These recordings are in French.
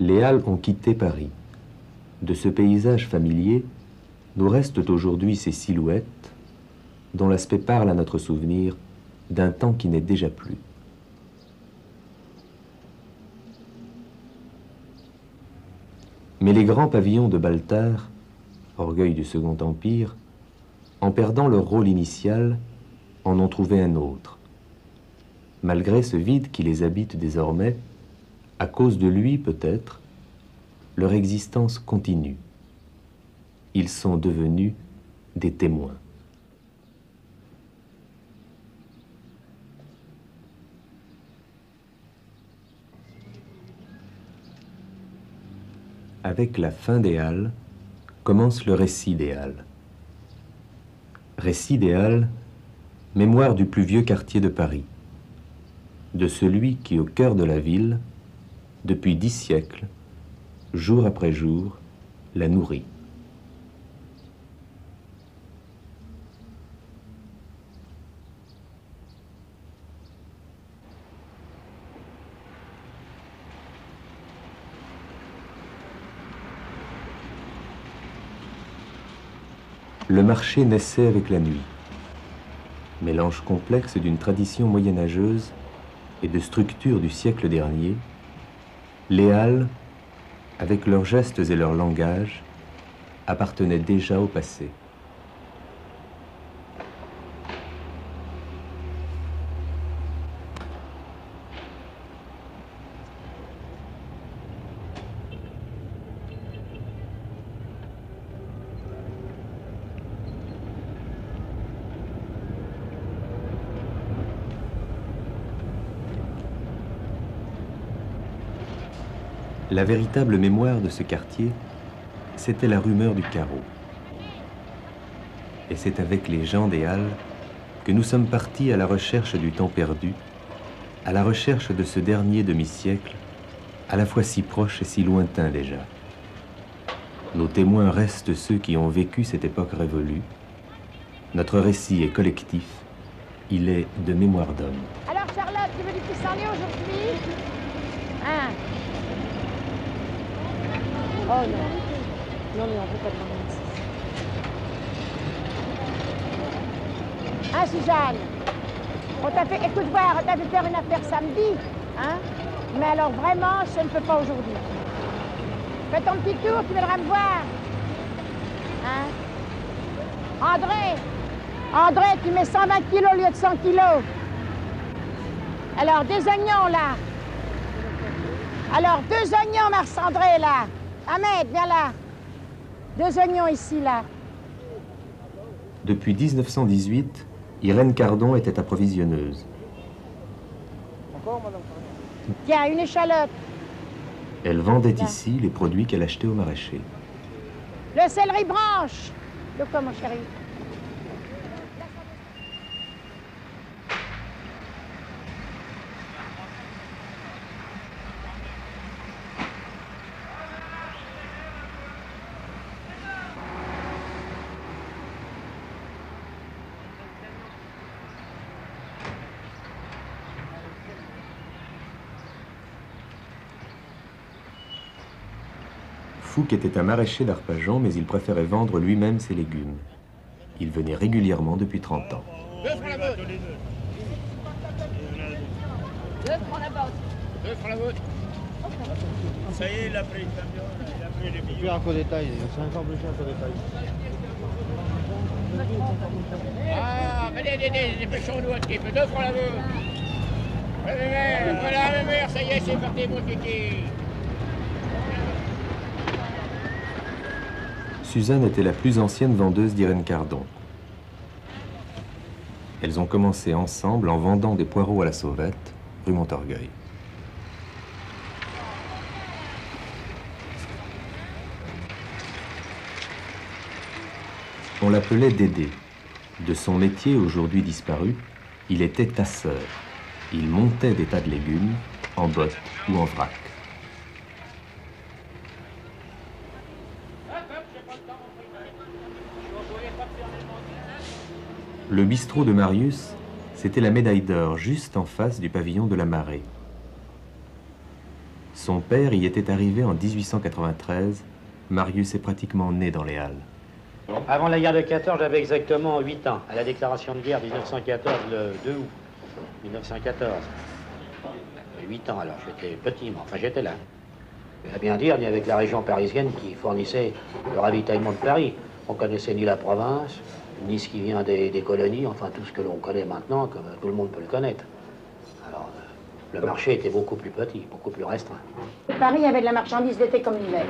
Les Halles ont quitté Paris. De ce paysage familier, nous restent aujourd'hui ces silhouettes dont l'aspect parle à notre souvenir d'un temps qui n'est déjà plus. Mais les grands pavillons de Baltard, orgueil du Second Empire, en perdant leur rôle initial, en ont trouvé un autre. Malgré ce vide qui les habite désormais, à cause de lui peut-être, leur existence continue. Ils sont devenus des témoins. Avec la fin des Halles, commence le récit des Halles. Récit des Halles, mémoire du plus vieux quartier de Paris, de celui qui, au cœur de la ville, depuis 10 siècles, jour après jour, la nourrit. Le marché naissait avec la nuit, mélange complexe d'une tradition moyenâgeuse et de structures du siècle dernier. Les Halles, avec leurs gestes et leur langage, appartenaient déjà au passé. La véritable mémoire de ce quartier, c'était la rumeur du carreau. Et c'est avec les gens des Halles que nous sommes partis à la recherche du temps perdu, à la recherche de ce dernier demi-siècle, à la fois si proche et si lointain déjà. Nos témoins restent ceux qui ont vécu cette époque révolue. Notre récit est collectif, il est de mémoire d'homme. Alors Charlotte, tu veux du pissenlit aujourd'hui? Hein? Oh non. Non, mais on ne peut pas demander ça. Hein, Suzanne? On t'a fait, écoute voir, on t'a fait faire une affaire samedi, hein? Mais alors vraiment, je ne peux pas aujourd'hui. Fais ton petit tour, tu viendras me voir. Hein? André, tu mets 120 kilos au lieu de 100 kilos. Alors, des oignons, là. Alors, 2 oignons, Marc-André, là. Ahmed, viens là. 2 oignons ici, là. Depuis 1918, Irène Cardon était approvisionneuse. Tiens, une échalote. Elle vendait ici les produits qu'elle achetait au maraîcher. Le céleri branche. De quoi, mon chéri? Fouque était un maraîcher d'Arpajon, mais il préférait vendre lui-même ses légumes. Il venait régulièrement depuis 30 ans. 2 francs la botte. 2 francs la botte. 2 francs la botte. Ça y est, il a pris le camion, il a pris les billets. Plus encore détail, c'est encore plus cher qu'au détail. Ah, venez, dépêchons-nous un petit peu. 2 francs la botte. Voilà, ma mère, ça y est, c'est parti, mon kiki. Suzanne était la plus ancienne vendeuse d'Irène Cardon. Elles ont commencé ensemble en vendant des poireaux à la sauvette, rue Montorgueil. On l'appelait Dédé. De son métier aujourd'hui disparu, il était tasseur. Il montait des tas de légumes, en botte ou en vrac. Le bistrot de Marius, c'était la médaille d'or juste en face du pavillon de la Marée. Son père y était arrivé en 1893. Marius est pratiquement né dans les Halles. Avant la guerre de 14, j'avais exactement 8 ans, à la déclaration de guerre 1914, le 2 août 1914. 8 ans alors, j'étais petit, mais enfin j'étais là. À bien dire, ni avec la région parisienne qui fournissait le ravitaillement de Paris. On connaissait ni la province, ni ce qui vient des colonies, enfin tout ce que l'on connaît maintenant, comme tout le monde peut le connaître. Alors, le marché était beaucoup plus petit, beaucoup plus restreint. Paris avait de la marchandise d'été comme l'hiver.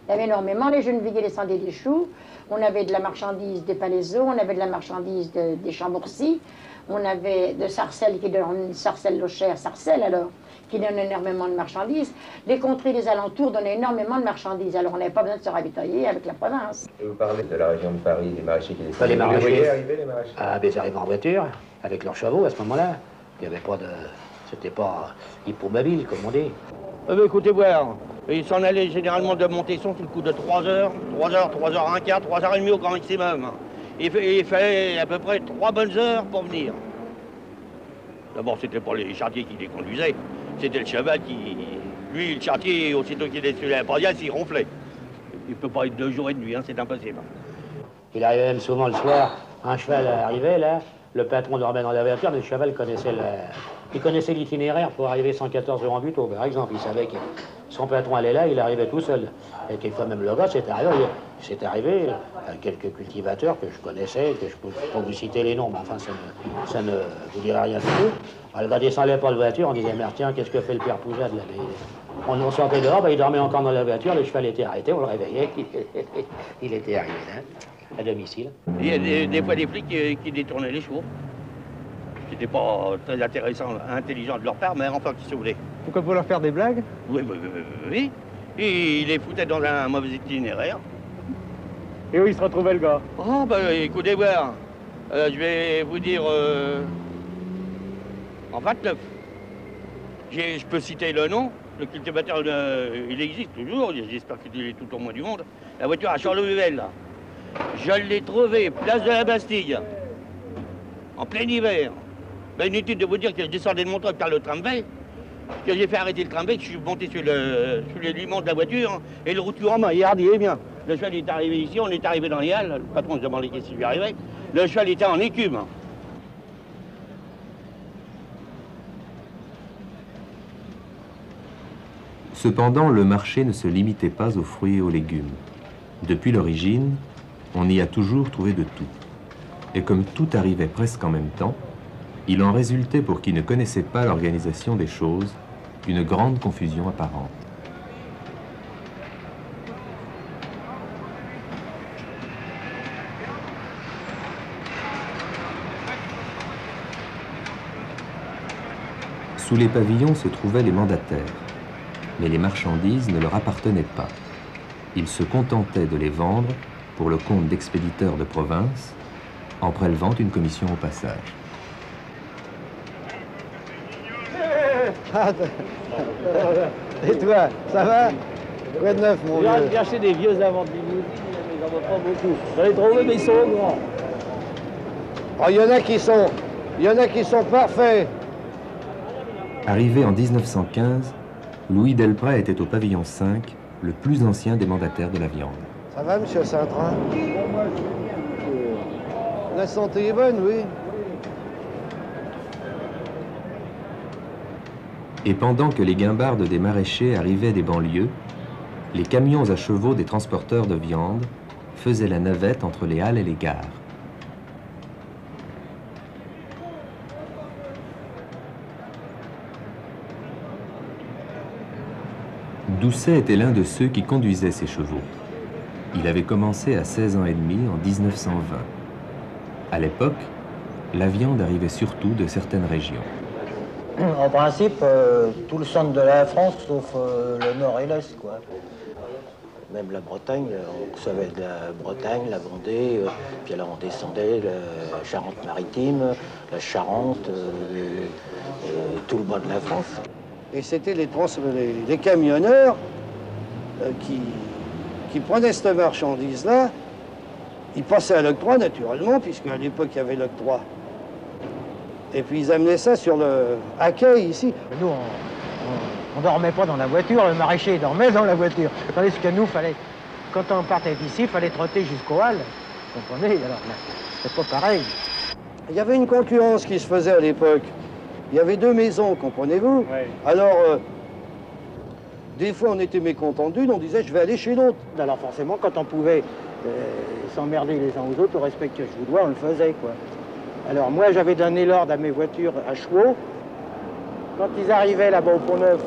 Il y avait énormément, les Gennevilliers descendaient des choux, on avait de la marchandise des Palaiseaux, on avait de la marchandise des Chambourcy, on avait de Sarcelles, qui donne Sarcelles-Lochère, Sarcelles alors, qui donne énormément de marchandises. Les contrées des alentours donnaient énormément de marchandises, alors on n'avait pas besoin de se ravitailler avec la province. Et vous parlez de la région de Paris, des maraîchers qui descendaient. Les maraîchers arriver, les maraîchers. Ah, ben, ils arrivaient en voiture, avec leurs chevaux à ce moment-là. Il n'y avait pas de... C'était pas hippomobile, comme on dit. Écoutez voir, ils s'en allaient généralement de Montesson sous le coup de 3 heures, 3 heures, 3 heures, un quart, 3 heures et demie au grand maximum. Il fallait à peu près 3 bonnes heures pour venir. D'abord, c'était pas les charretiers qui les conduisaient, c'était le cheval qui... Lui, le charretier, aussitôt qu'il est sur la bradiasse, il ronflait. Il peut pas être 2 jours et demi, hein, c'est impossible. Il arrivait même souvent le soir, un cheval arrivait là, le patron dormait dans la voiture, mais le cheval connaissait l'itinéraire pour arriver 114 rue en Buteau, par exemple. Il savait que son patron allait là, il arrivait tout seul. Et quelquefois même le gars, c'est arrivé à quelques cultivateurs que je connaissais, que je peux vous citer les noms, mais enfin ça ne vous dirait rien du tout. Alors, le gars descendait pas de voiture, on disait, mais tiens, qu'est-ce que fait le père Poujade là? On sortait dehors, il dormait encore dans la voiture, le cheval était arrêté, on le réveillait, il était arrivé là, à domicile. Il y a des fois des flics qui détournaient les chevaux. C'était pas très intelligent de leur part, mais enfin, qui se voulait. Pourquoi pour leur faire des blagues? Oui. Et il les foutait dans un mauvais itinéraire. Et où il se retrouvait le gars? Oh, bah écoutez voir, je vais vous dire en 29. Je peux citer le nom, le cultivateur, il existe toujours, j'espère qu'il est tout au moins du monde. La voiture à Charleville, là. Je l'ai trouvé place de la Bastille, en plein hiver. Ben, inutile de vous dire que je descendais de Montreuil par le tramway, que j'ai fait arrêter le tramway, que je suis monté sur les limons de la voiture, et le routier en main, il est bien. Le cheval est arrivé ici, on est arrivé dans les Halles, le patron se demandait qu'est-ce qui lui arrivait. Le cheval était en écume. Cependant, le marché ne se limitait pas aux fruits et aux légumes. Depuis l'origine, on y a toujours trouvé de tout. Et comme tout arrivait presque en même temps, il en résultait pour qui ne connaissait pas l'organisation des choses, une grande confusion apparente. Sous les pavillons se trouvaient les mandataires, mais les marchandises ne leur appartenaient pas. Ils se contentaient de les vendre pour le compte d'expéditeurs de province, en prélevant une commission au passage. Et toi, ça va? Quoi de neuf, mon vieux? J'ai cherché des vieux avant de limousine, mais j'en vois pas beaucoup. J'en ai trouvé, mais ils sont grands. Oh, il y en a qui sont parfaits. Arrivé en 1915, Louis Delprat était au pavillon 5, le plus ancien des mandataires de la viande. Ça va, monsieur Saint-Train? La santé est bonne, oui. Et pendant que les guimbardes des maraîchers arrivaient des banlieues, les camions à chevaux des transporteurs de viande faisaient la navette entre les halles et les gares. Doucet était l'un de ceux qui conduisaient ces chevaux. Il avait commencé à 16 ans et demi en 1920. À l'époque, la viande arrivait surtout de certaines régions. En principe, tout le centre de la France, sauf le nord et l'est, quoi. Même la Bretagne, on recevait de la Bretagne, la Vendée, puis alors on descendait la Charente-Maritime, la Charente, tout le bas de la France. Et c'était les camionneurs qui prenaient cette marchandise-là. Ils passaient à l'octroi, naturellement, puisqu'à l'époque, il y avait l'octroi. Et puis ils amenaient ça sur le quai ici. Nous, On dormait pas dans la voiture, le maraîcher dormait dans la voiture. Tandis que nous, quand on partait d'ici, il fallait trotter jusqu'au hall. Vous comprenez? Alors là, c'est pas pareil. Il y avait une concurrence qui se faisait à l'époque. Il y avait 2 maisons, comprenez-vous? Ouais. Alors, des fois, on était mécontent d'une, on disait, je vais aller chez l'autre. Alors forcément, quand on pouvait s'emmerder les uns aux autres, au respect que je vous dois, on le faisait, quoi. Alors moi, j'avais donné l'ordre à mes voitures à chevaux. Quand ils arrivaient là-bas au Pont-Neuf,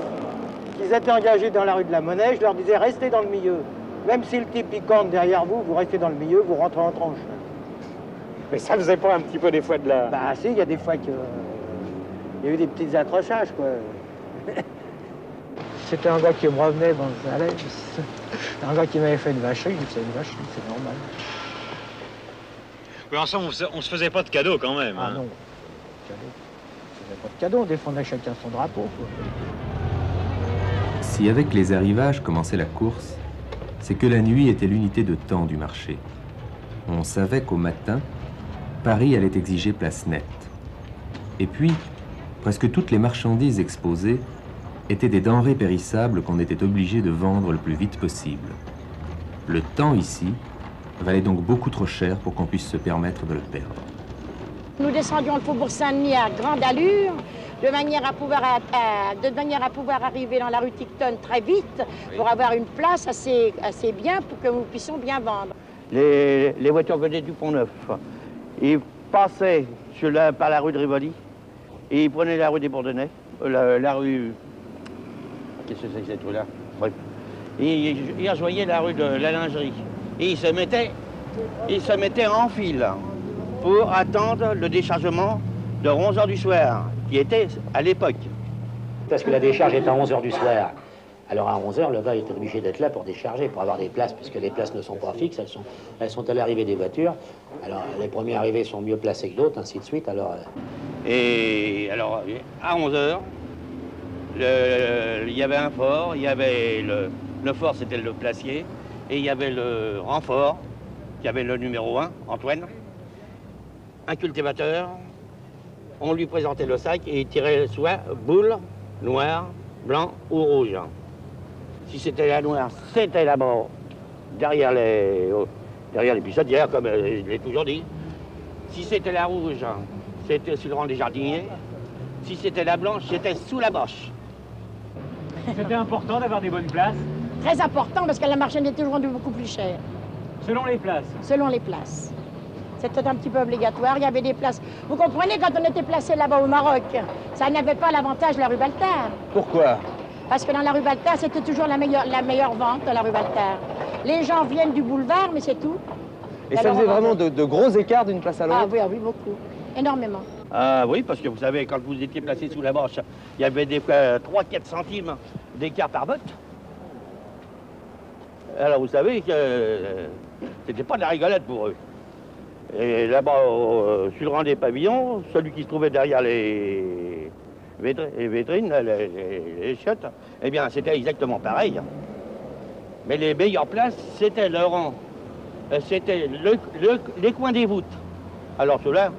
qu'ils étaient engagés dans la rue de la Monnaie, je leur disais, restez dans le milieu. Même si le type il compte derrière vous, vous restez dans le milieu, vous rentrez en tranche. Mais ça faisait pas un petit peu des fois de la... Bah si, il y a des fois que... il y a eu des petits accrochages, quoi. C'était un gars qui me revenait, bon, ça allait. Un gars qui m'avait fait une vacherie, c'est une vacherie, c'est normal. Oui, ensemble, on se faisait pas de cadeaux quand même. Ah hein. non, cadeau. On faisait pas de cadeau, on défendait chacun son drapeau, quoi. Si avec les arrivages commençait la course, c'est que la nuit était l'unité de temps du marché. On savait qu'au matin, Paris allait exiger place nette. Et puis, presque toutes les marchandises exposées étaient des denrées périssables qu'on était obligé de vendre le plus vite possible. Le temps ici valait donc beaucoup trop cher pour qu'on puisse se permettre de le perdre. Nous descendions le faubourg Saint-Denis à grande allure, de manière à pouvoir arriver dans la rue Ticton très vite, pour avoir une place assez bien pour que nous puissions bien vendre. Les voitures venaient du Pont-Neuf. Ils passaient par la rue de Rivoli et ils prenaient la rue des Bourdonnais, la rue... Qu'est-ce que c'est que cette rue-là? Bref. Et ils rejoignaient la rue de la Lingerie. Et ils se mettaient en file pour attendre le déchargement de 11h du soir, qui était à l'époque. Parce que la décharge est à 11h du soir. Alors à 11h, le gars est obligé d'être là pour décharger, pour avoir des places, puisque les places ne sont pas fixes, elles sont à l'arrivée des voitures. Alors les premiers arrivés sont mieux placés que d'autres, ainsi de suite. Alors, Et alors, à 11h, il y avait un fort, il y avait le fort, c'était le placier, et il y avait le renfort, qui avait le numéro 1, Antoine, un cultivateur. On lui présentait le sac et il tirait soit boule, noir, blanc ou rouge. Si c'était la noire, c'était là-bas, derrière les buissonnières, comme je l'ai toujours dit. Si c'était la rouge, c'était sur le rang des jardiniers. Si c'était la blanche, c'était sous la bâche. C'était important d'avoir des bonnes places, Très important parce que la marchandise était toujours vendue beaucoup plus cher, selon les places. selon les places. C'était un petit peu obligatoire, il y avait des places. Vous comprenez, quand on était placé là-bas au Maroc, ça n'avait pas l'avantage de la rue Baltard. Pourquoi? Parce que dans la rue Baltard, c'était toujours la meilleure vente de la rue Baltard. Les gens viennent du boulevard, mais c'est tout. Et ça faisait vraiment de gros écarts d'une place à l'autre? Ah oui, beaucoup. Énormément. Ah oui, parce que vous savez, quand vous étiez placé sous la bâche, il y avait des fois 3-4 centimes d'écart par botte. Alors vous savez que c'était pas de la rigolade pour eux. Et là-bas, sur le rang des pavillons, celui qui se trouvait derrière les vitrines, les chiottes, eh bien, c'était exactement pareil. Mais les meilleures places, c'était le rang. C'était les coins des voûtes. Alors ceux-là,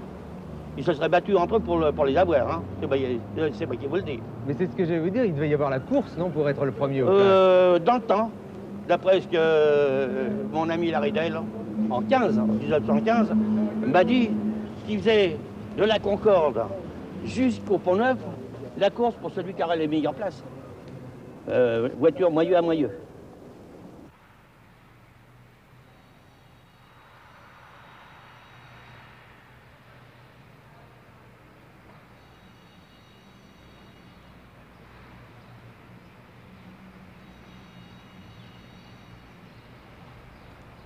ils se seraient battus entre eux pour les avoir. Hein. C'est pas qui vous le dit. Mais c'est ce que je vais vous dire, il devait y avoir la course, non, pour être le premier au plein? Dans le temps, d'après ce que mon ami Laridel, en 1915, m'a dit qu'il faisait de la Concorde jusqu'au Pont-Neuf la course pour celui qui aurait les meilleures places. Voiture moyeu à moyeu.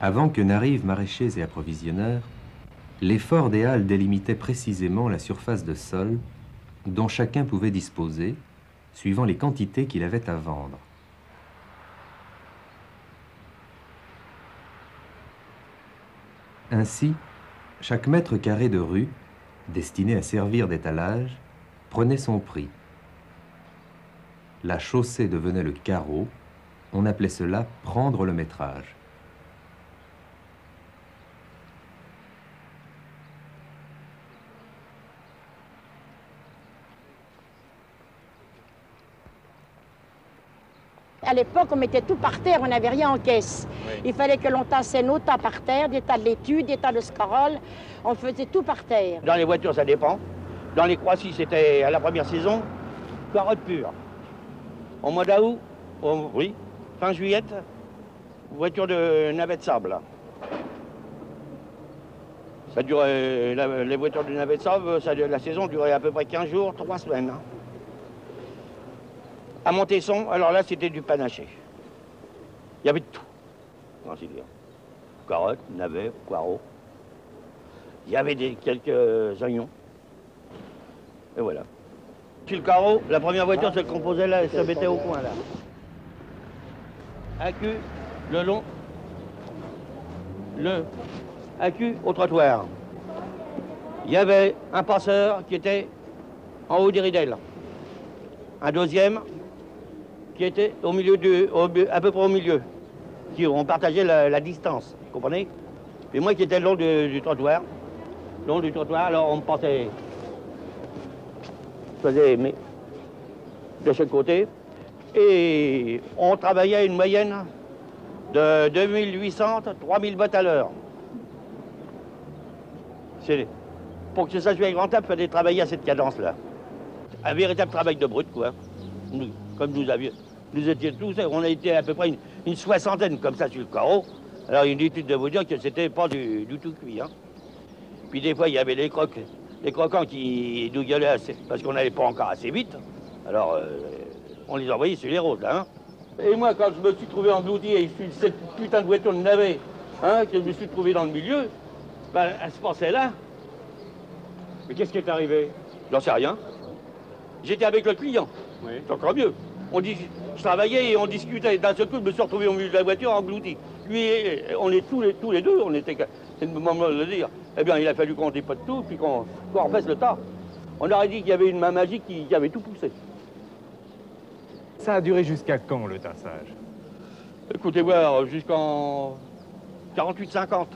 Avant que n'arrivent maraîchers et approvisionneurs, l'effort des halles délimitait précisément la surface de sol dont chacun pouvait disposer, suivant les quantités qu'il avait à vendre. Ainsi, chaque mètre carré de rue, destiné à servir d'étalage, prenait son prix. La chaussée devenait le carreau, on appelait cela prendre le métrage. À l'époque, on mettait tout par terre, on n'avait rien en caisse. Oui. Il fallait que l'on tassait nos tas par terre, des tas de laitue, des tas de scarole. On faisait tout par terre. Dans les voitures, ça dépend. Dans les Croaties, c'était à la première saison, carotte pure. Au mois d'août, oui, fin juillet, voiture de navette sable. Ça durait, les voitures de navette sable, la saison durait à peu près 15 jours, 3 semaines. À Montesson, alors là, c'était du panaché. Il y avait de tout, on va dire. Carottes, navets, poireaux. Il y avait quelques oignons. Et voilà. Sur le carreau, la première voiture se composait là, elle se mettait au coin là. Accu, le long, le accu au trottoir. Il y avait un passeur qui était en haut des ridelles. Un deuxième qui était au milieu à peu près au milieu. On partageait la distance, vous comprenez? Et moi qui étais le long du trottoir. Le long du trottoir, alors on me passait. Je faisais de chaque côté. Et on travaillait à une moyenne de 2800 à 3000 bottes à l'heure. Pour que ça soit rentable, il fallait travailler à cette cadence-là. Un véritable travail de brut, quoi. Comme nous étions tous, on a été à peu près une soixantaine comme ça sur le carreau. Alors inutile de vous dire que c'était pas du tout cuit. Hein. Puis des fois, il y avait les croquants qui nous gueulaient assez, parce qu'on n'allait pas encore assez vite. Alors, on les envoyait sur les routes, là. Hein. Et moi, quand je me suis trouvé englouti et cette putain de voiture de navet, hein, que je me suis trouvé dans le milieu, ben, elle se passait là. Mais qu'est-ce qui est arrivé? J'en sais rien. J'étais avec le client. Oui. C'est encore mieux. Je travaillais et on discutait. D'un seul coup, je me suis retrouvé au milieu de la voiture englouti. Lui, on est tous les deux, on était... C'est le moment de le dire. Eh bien, il a fallu qu'on dépote tout, puis qu'on refasse le tas. On aurait dit qu'il y avait une main magique qui avait tout poussé. Ça a duré jusqu'à quand, le tassage? Écoutez voir, jusqu'en 48-50.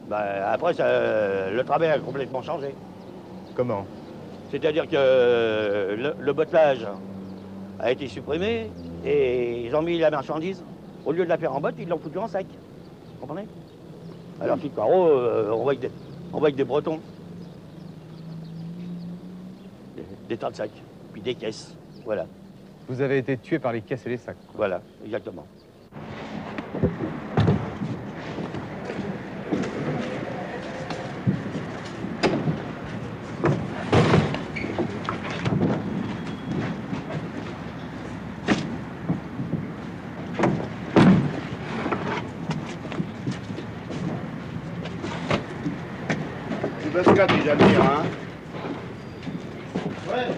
Ben, après, le travail a complètement changé. Comment? C'est-à-dire que le bottelage a été supprimé et ils ont mis la marchandise. Au lieu de la faire en botte, ils l'ont foutu en sac. Vous comprenez? Alors, sur le carreau, on voit avec des bretons. Des tas de sacs, puis des caisses. Voilà. Vous avez été tué par les caisses et les sacs. Voilà, exactement. C'est parce que tu admires, hein? Ouais.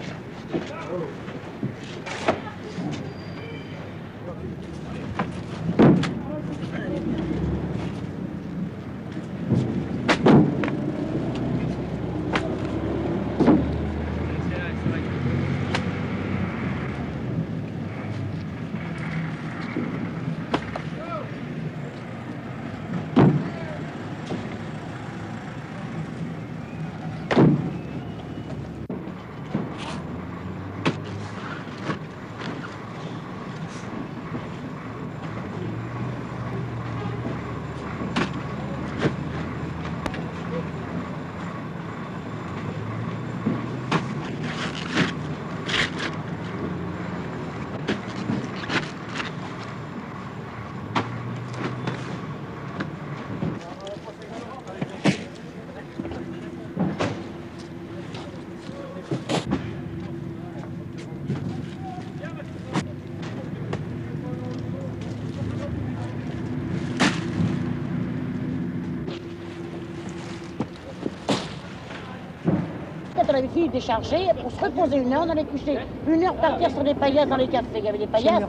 On avait fini de décharger, on se reposait une heure, on allait coucher. Une heure partir sur des paillasses dans les cafés. Il y avait des paillasses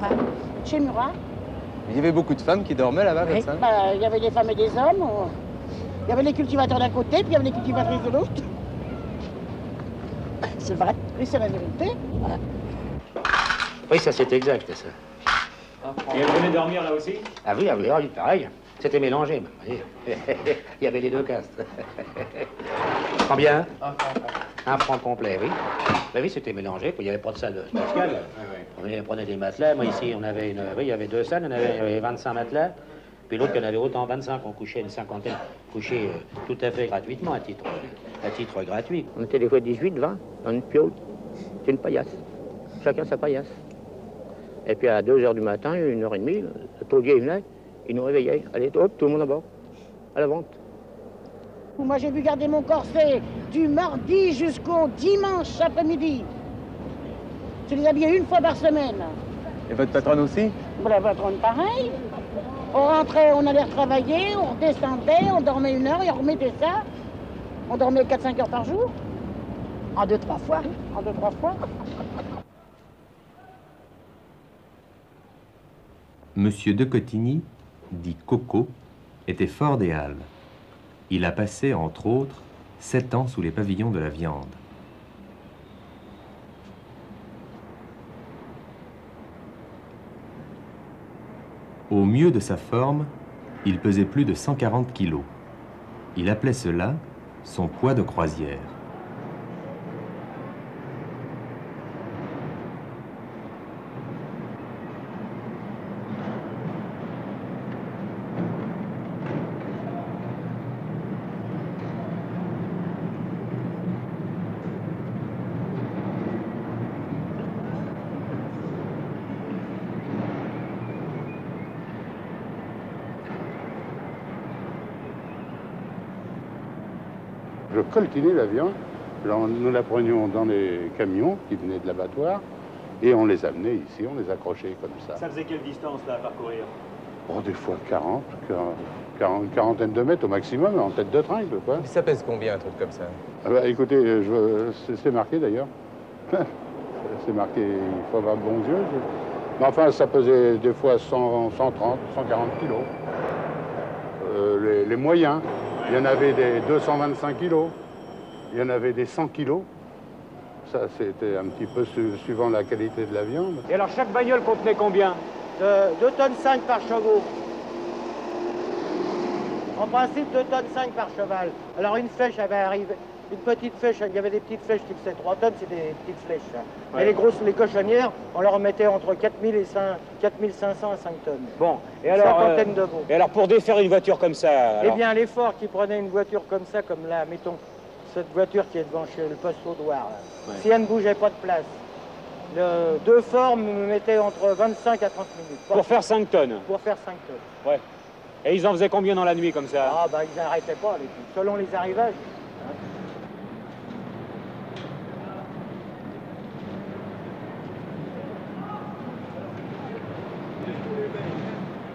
chez Murat. Il y avait beaucoup de femmes qui dormaient là-bas, Oui, comme ça? Bah, il y avait des femmes et des hommes. Il y avait les cultivateurs d'un côté, puis il y avait les cultivatrices de l'autre. C'est vrai, et c'est la vérité. Voilà. Oui, ça c'est exact, ça. Et elle venait dormir là aussi? Ah oui, pareil. C'était mélangé. Il y avait les deux castes. Combien? Un franc complet, oui. Ben oui, c'était mélangé, il n'y avait pas de salle spéciale. On prenait des matelas. Moi, ici, on avait il y avait 2 salles, il y avait 25 matelas. Puis l'autre, il y en avait autant, 25. On couchait une cinquantaine, couchait tout à fait gratuitement, à titre gratuit. On était des fois 18, 20, dans une piole. C'est une paillasse. Chacun sa paillasse. Et puis à 2 h du matin, 1h30, le taulier venait, il nous réveillait. Allez, hop, tout le monde à bord, à la vente. Moi, j'ai vu garder mon corset du mardi jusqu'au dimanche après-midi. Je les habillais une fois par semaine. Et votre patronne aussi? La patronne, pareil. On rentrait, on allait retravailler, on redescendait, on dormait 1 heure et on remettait ça. On dormait 4-5 heures par jour. En 2-3 fois. En 2-3 fois. Monsieur de Cotigny, dit Coco, était fort des Halles. Il a passé, entre autres, 7 ans sous les pavillons de la viande. Au mieux de sa forme, il pesait plus de 140 kilos. Il appelait cela son poids de croisière. Je coltinais la viande, nous la prenions dans les camions qui venaient de l'abattoir et on les amenait ici, on les accrochait comme ça. Ça faisait quelle distance là à parcourir? Oh, des fois 40, une quarantaine de mètres au maximum, en tête de tringle, quoi. Ça pèse combien un truc comme ça? Ah bah, écoutez, c'est marqué d'ailleurs. C'est marqué, il faut avoir de bons yeux. Mais enfin, ça pesait des fois 130, 140 kilos. Les moyens. Il y en avait des 225 kilos, il y en avait des 100 kilos. Ça, c'était un petit peu suivant la qualité de la viande. Et alors, chaque bagnole contenait combien? 2,5 tonnes par chevaux. En principe, 2,5 tonnes par cheval. Alors une flèche avait arrivé, une petite flèche, il y avait des petites flèches qui faisaient 3 tonnes, c'est des petites flèches. Hein. Ouais. Et les grosses, les cochonnières, on leur mettait entre 4500 à 5 tonnes. Bon, et alors, cinquantaine de veaux. Et alors pour défaire une voiture comme ça alors... Eh bien, l'effort qui prenait une voiture comme ça, comme là, mettons, cette voiture qui est devant chez le poste Audoir, ouais. Si elle ne bougeait pas de place, deux formes me mettaient entre 25 à 30 minutes. Pour faire 5 tonnes? Pour faire 5 tonnes. Ouais. Et ils en faisaient combien dans la nuit comme ça? Ah, bah ils n'arrêtaient pas, les filles, selon les arrivages. Hein.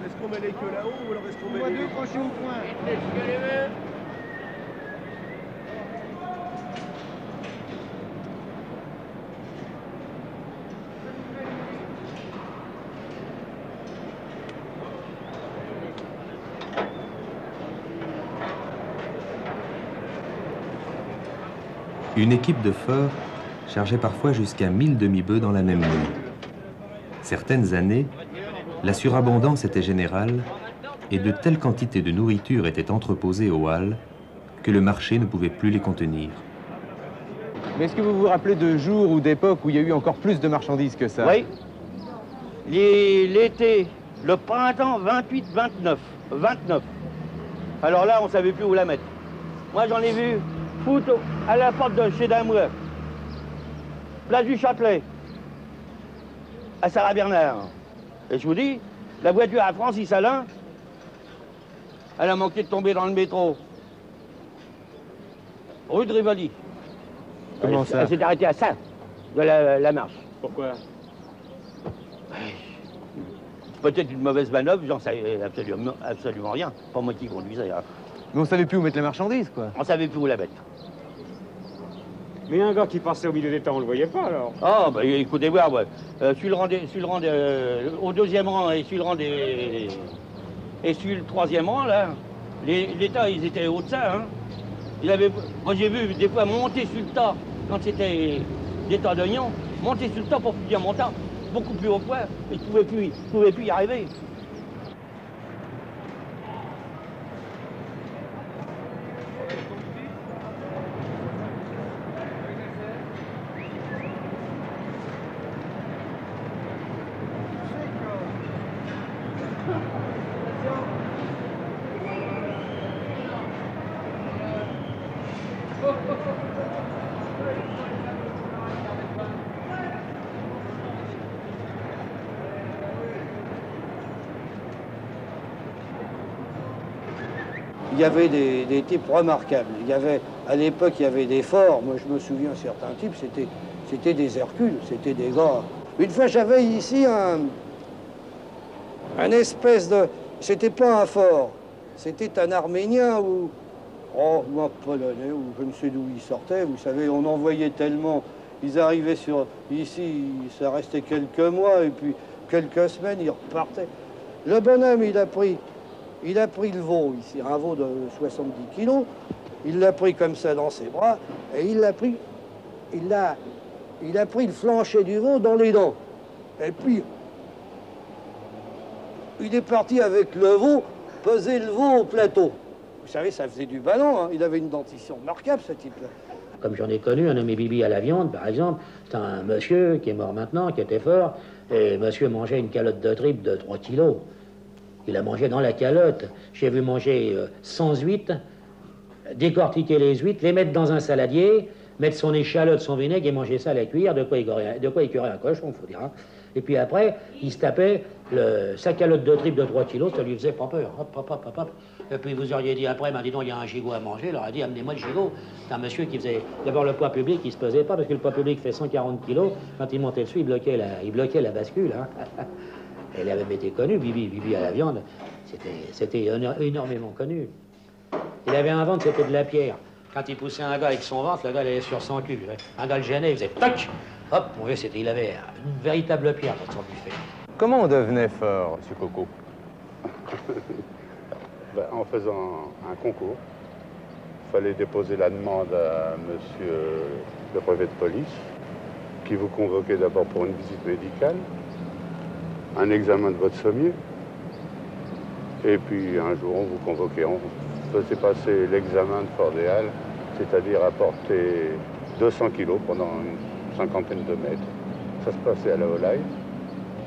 Est-ce qu'on met les queues là-haut ou alors est-ce qu'on met les... 2 crochets au point. Une équipe de fort chargeait parfois jusqu'à 1000 demi-bœufs dans la même nuit. Certaines années, la surabondance était générale et de telles quantités de nourriture étaient entreposées aux halles que le marché ne pouvait plus les contenir. Mais est-ce que vous vous rappelez de jours ou d'époques où il y a eu encore plus de marchandises que ça? Oui. L'été, le printemps, 28, 29. 29. Alors là, on ne savait plus où la mettre. Moi, j'en ai vu foutre à la porte de chez Damois, place du Châtelet, à Sarah-Bernard. Et je vous dis, la voiture à Francis Alain, elle a manqué de tomber dans le métro. Rue de Rivoli. Comment ça? Elle s'est arrêtée à ça, de la marche. Pourquoi? Peut-être une mauvaise manœuvre, j'en sais absolument rien. Pas moi qui conduisais. Hein. Mais on savait plus où mettre la marchandise, quoi. On savait plus où la mettre. Mais un gars qui passait au milieu des temps, on le voyait pas alors? Ah, bah écoutez voir, ouais. Sur le rang au deuxième rang et sur le rang des... Et sur le troisième rang, là, les tas, ils étaient hauts de ça, hein. Moi, j'ai vu des fois monter sur le tas, quand c'était des tas d'oignons, monter sur le tas pour bien monter, beaucoup plus haut que moi, et je pouvais plus y arriver. il y avait des types remarquables. Il y avait, à l'époque, il y avait des forts. Moi, je me souviens, certains types, c'était des Hercules, c'était des gars. Une fois, j'avais ici un espèce de... C'était pas un fort, c'était un Arménien ou un Polonais, ou je ne sais d'où ils sortaient. Vous savez, on en voyait tellement. Ils arrivaient ici, ça restait quelques mois, et puis quelques semaines, ils repartaient. Le bonhomme, il a pris le veau ici, un veau de 70 kilos. Il l'a pris comme ça dans ses bras, et il a pris le flancher du veau dans les dents. Et puis, il est parti avec le veau, peser le veau au plateau. Vous savez, ça faisait du ballon, hein. Il avait une dentition remarquable, ce type-là. Comme j'en ai connu, un nommé Bibi à la viande, par exemple, c'est un monsieur qui est mort maintenant, qui était fort, et monsieur mangeait une calotte de tripe de 3 kilos. Il a mangé dans la calotte. J'ai vu manger 100 huîtres, décortiquer les huîtres, les mettre dans un saladier, mettre son échalote, son vinaigre et manger ça à la cuillère, de quoi écœurer un cochon, faut dire. Hein. Et puis après, il se tapait sa calotte de tripe de 3 kilos, ça lui faisait pas peur. Hop, hop, hop, hop, hop. Et puis vous auriez dit après, dis donc, il y a un gigot à manger. Il leur a dit, amenez-moi le gigot. C'est un monsieur qui faisait d'abord le poids public, il se pesait pas, parce que le poids public fait 140 kilos. Quand il montait dessus, il bloquait la bascule. Hein. Elle avait été connue, Bibi à la viande. C'était énormément connu. Il avait un ventre, c'était de la pierre. Quand il poussait un gars avec son ventre, le gars il allait sur son cul. Un gars le gênait, il faisait toc. Hop, il avait une véritable pierre dans son buffet. Comment on devenait fort, M. Coco? En faisant un concours. Il fallait déposer la demande à monsieur le préfet de police, qui vous convoquait d'abord pour une visite médicale, un examen de votre sommier, et puis un jour on vous convoquait. On faisait passer l'examen de Fort des Halles, c'est-à-dire apporter 200 kilos pendant une cinquantaine de mètres. Ça se passait à la volaille.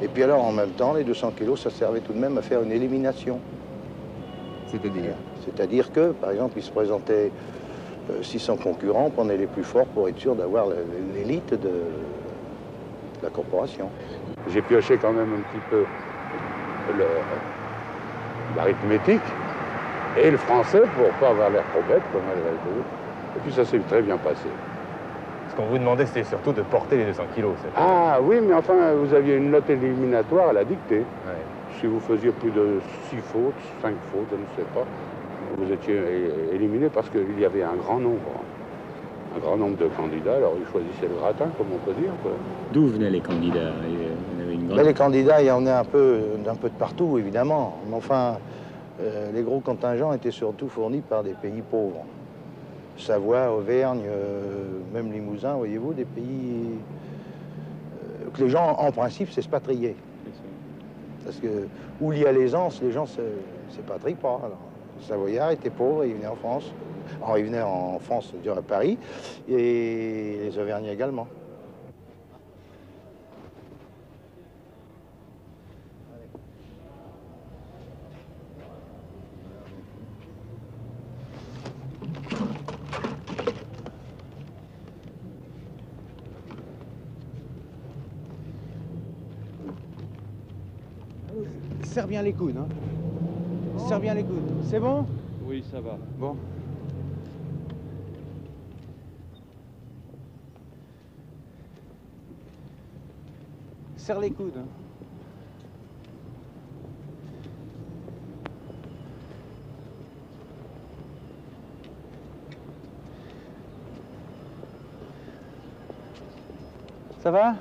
Et puis alors, en même temps, les 200 kilos, ça servait tout de même à faire une élimination. C'est-à-dire? C'est-à-dire que, par exemple, il se présentait 600 concurrents, on prenait les plus forts pour être sûr d'avoir l'élite de la corporation. J'ai pioché quand même un petit peu l'arithmétique et le français pour ne pas avoir l'air trop bête, comme malgré tout. Et puis ça s'est très bien passé. Ce qu'on vous demandait, c'était surtout de porter les 200 kilos. Ah oui, mais enfin, vous aviez une note éliminatoire à la dictée. Ouais. Si vous faisiez plus de 6 fautes, 5 fautes, je ne sais pas, vous étiez éliminé parce qu'il y avait un grand nombre de candidats. Alors ils choisissaient le gratin, comme on peut dire. D'où venaient les candidats? Les candidats, il y en a un peu de partout, évidemment. Mais enfin, les gros contingents étaient surtout fournis par des pays pauvres. Savoie, Auvergne, même Limousin, voyez-vous, des pays que les gens, en principe, s'expatriaient. Parce que où il y a l'aisance, les gens s'expatrient pas. Alors, les Savoyards étaient pauvres, ils venaient en France. Alors, ils venaient en France, je dirais à Paris, et les Auvergnats également. Serre bien les coudes, hein. Serre bien les coudes. C'est bon? Oui, ça va. Bon. Serre les coudes. Hein. Ça va?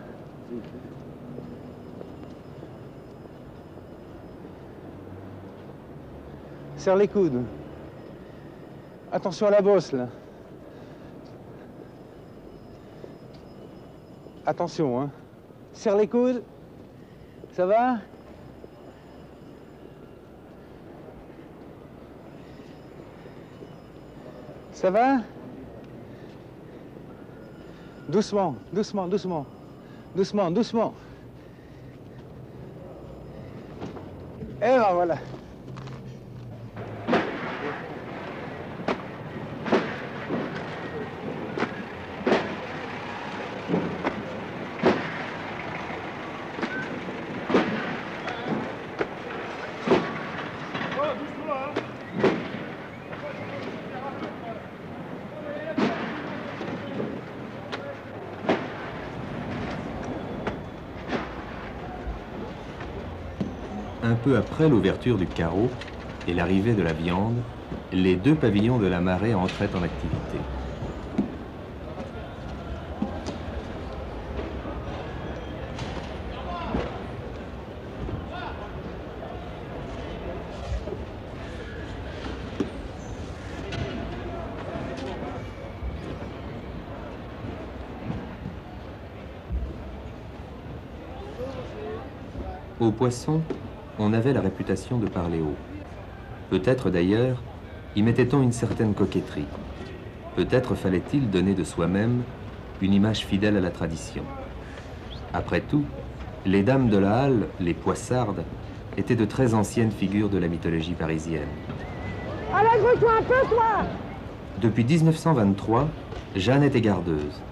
Serre les coudes. Attention à la bosse, là. Attention, hein. Serre les coudes. Ça va? Ça va? Doucement, doucement, doucement. Doucement, doucement. Et ben voilà. Un peu après l'ouverture du carreau et l'arrivée de la viande, les 2 pavillons de la marée entraient en activité. Au poisson, on avait la réputation de parler haut. Peut-être d'ailleurs y mettait-on une certaine coquetterie. Peut-être fallait-il donner de soi-même une image fidèle à la tradition. Après tout, les dames de la halle, les poissardes, étaient de très anciennes figures de la mythologie parisienne. Allègre-toi un peu, toi! Depuis 1923, Jeanne était gardeuse.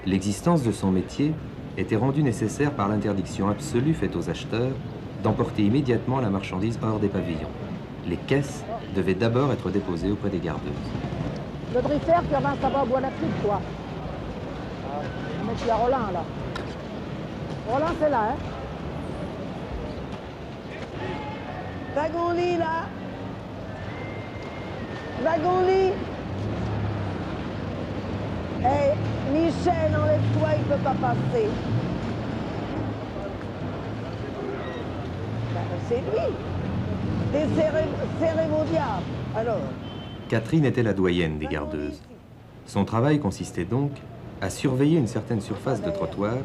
L'existence de son métier était rendue nécessaire par l'interdiction absolue faite aux acheteurs d'emporter immédiatement la marchandise hors des pavillons. Les caisses devaient d'abord être déposées auprès des gardeuses. Le drifter, tu avances là-bas au bois d'Afrique, toi. Mais tu as Roland, là. Roland, c'est là, hein? Wagon-lit, là. Wagon-lit. Hé, Michel, enlève-toi, il ne peut pas passer. Ben, c'est lui. Serrez vos diables. Alors. Catherine était la doyenne des gardeuses. Son travail consistait donc à surveiller une certaine surface de trottoir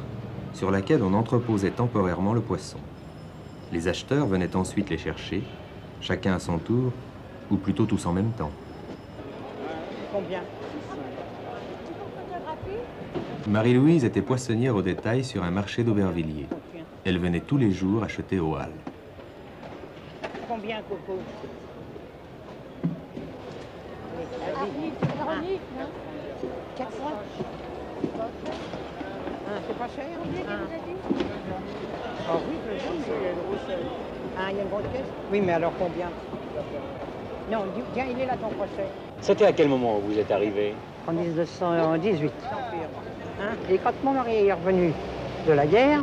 sur laquelle on entreposait temporairement le poisson. Les acheteurs venaient ensuite les chercher, chacun à son tour, ou plutôt tous en même temps. Combien? Marie-Louise était poissonnière au détail sur un marché d'Aubervilliers. Elle venait tous les jours acheter aux halles. Combien, Coco? Véronique, non? 4 francs. C'est pas cher? Ah oui, je sais, il y a une grosse... il y a une grosse caisse? Oui, mais alors combien? Non, tiens, il est là ton procès. C'était à quel moment où vous êtes arrivé? En 1918. Et quand mon mari est revenu de la guerre,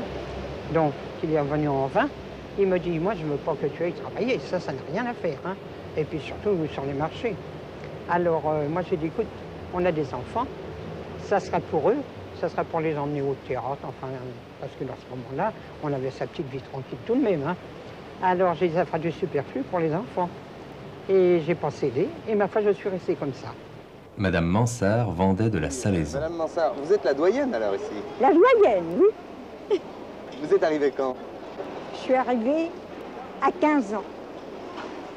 donc il est revenu en 20, il me dit, moi je ne veux pas que tu ailles travailler, ça n'a rien à faire. Hein. Et puis surtout sur les marchés. Alors moi j'ai dit, écoute, on a des enfants, ça sera pour eux, ça sera pour les emmener au théâtre, enfin, parce que dans ce moment-là, on avait sa petite vie tranquille tout de même. Hein. Alors j'ai dit, ça fera du superflu pour les enfants. Et j'ai pas cédé, et ma foi, je suis restée comme ça. Madame Mansart vendait de la salaison. Madame Mansart, vous êtes la doyenne alors ici? La doyenne, oui. Vous êtes arrivée quand? Je suis arrivée à 15 ans.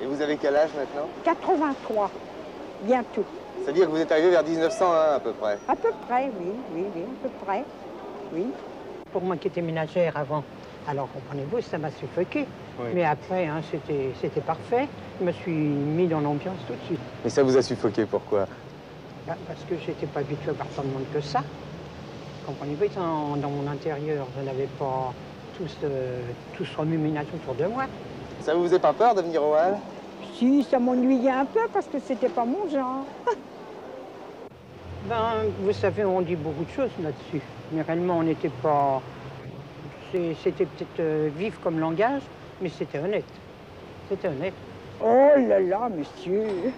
Et vous avez quel âge maintenant? 83, bientôt. C'est-à-dire que vous êtes arrivée vers 1901 à peu près? À peu près, oui, à peu près, oui. Pour moi qui étais ménagère avant, alors comprenez-vous, ça m'a suffoqué. Oui. Mais après, hein, c'était parfait. Je me suis mis dans l'ambiance tout de suite. Mais ça vous a suffoqué, pourquoi? Parce que j'étais pas habituée par tant de monde que ça. Comprenez-vous, dans mon intérieur, je n'avais pas tout ce remue-ménage autour de moi. Ça vous faisait pas peur de venir au Halles? Si, ça m'ennuyait un peu parce que c'était pas mon genre. Ben, vous savez, on dit beaucoup de choses là-dessus. Mais réellement, on n'était pas... C'était peut-être vif comme langage, mais c'était honnête. C'était honnête. Oh là là, monsieur.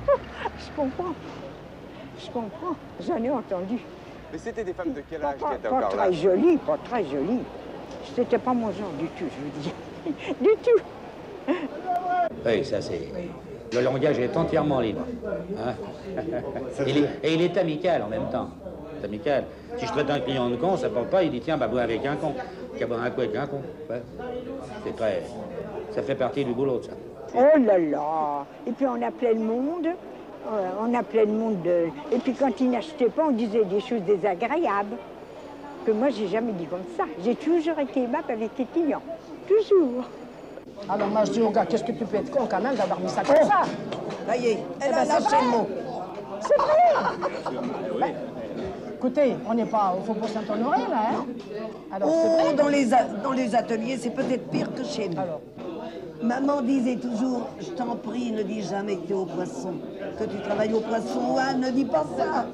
Je comprends. Je comprends. J'en ai entendu. Mais c'était des femmes de quel âge qui étaient encore là? Pas très jolies, pas très jolies. C'était pas mon genre du tout, je veux dire. Du tout. Oui, ça c'est... Le langage est entièrement libre. Hein? Et il est amical en même temps. C'est amical. Si je traite un client de con, ça ne parle pas, il dit tiens, bah bois avec un con. Qu'à boire un coup avec un con. Ouais. C'est très... Ça fait partie du boulot, ça. Oh là là! Et puis on appelait le monde. Et puis quand ils n'achetaient pas, on disait des choses désagréables. Que moi, j'ai jamais dit comme ça. J'ai toujours été aimable avec les clients. Toujours. Alors moi, je dis au gars, qu'est-ce que tu peux être con quand même d'avoir mis ça comme ça? Ça y est, c'est le mot. C'est vrai! Ben, écoutez, on n'est pas au Faubourg Saint-Honoré, là, hein? Alors, vrai. Dans les ateliers, c'est peut-être pire que chez nous. Alors. Maman disait toujours, je t'en prie, ne dis jamais que tu es au poisson. Que tu travailles au poisson, hein, ne dis pas ça.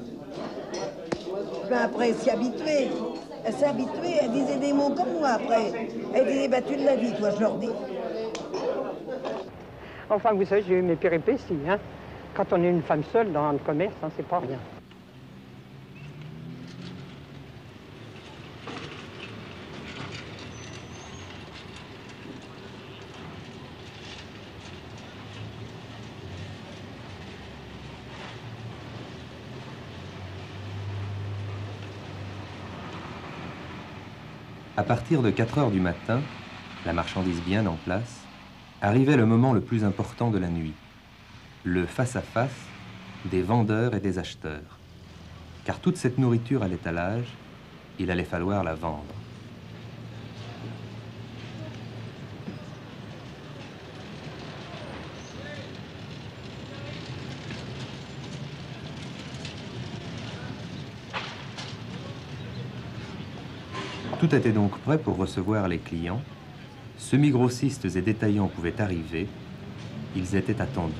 Ben après, elle s'y habituait. Elle s'est habituée, elle disait des mots comme moi après. Elle disait, bah tu l'as dit, toi, je leur dis. Enfin, vous savez, j'ai eu mes péripéties. Hein. Quand on est une femme seule dans le commerce, hein, c'est pas rien. À partir de 4 heures du matin, la marchandise bien en place, arrivait le moment le plus important de la nuit, le face-à-face des vendeurs et des acheteurs. Car toute cette nourriture à l'étalage, il allait falloir la vendre. Tout était donc prêt pour recevoir les clients. Semi-grossistes et détaillants pouvaient arriver. Ils étaient attendus.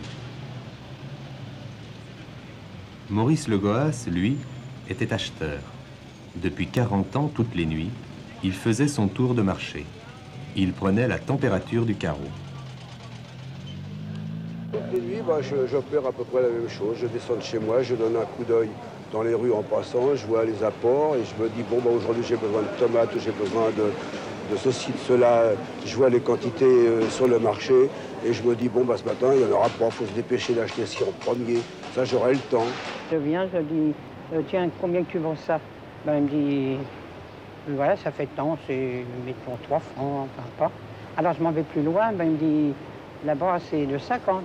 Maurice Le Goas, lui, était acheteur. Depuis 40 ans, toutes les nuits, il faisait son tour de marché. Il prenait la température du carreau. Toutes les nuits, j'opère à peu près la même chose. Je descends de chez moi, je donne un coup d'œil dans les rues en passant, je vois les apports et je me dis, bon, aujourd'hui j'ai besoin de tomates, j'ai besoin de ceci, de cela. Je vois les quantités sur le marché et je me dis, bon, ce matin, il n'y en aura pas, il faut se dépêcher d'acheter ci en premier. Ça, j'aurai le temps. Je viens, je dis, tiens, combien tu vends ça? Ben, il me dit, voilà, ça fait tant, c'est, mettons, 3 francs, enfin pas. Alors, je m'en vais plus loin, ben, il me dit, là-bas, c'est de 50.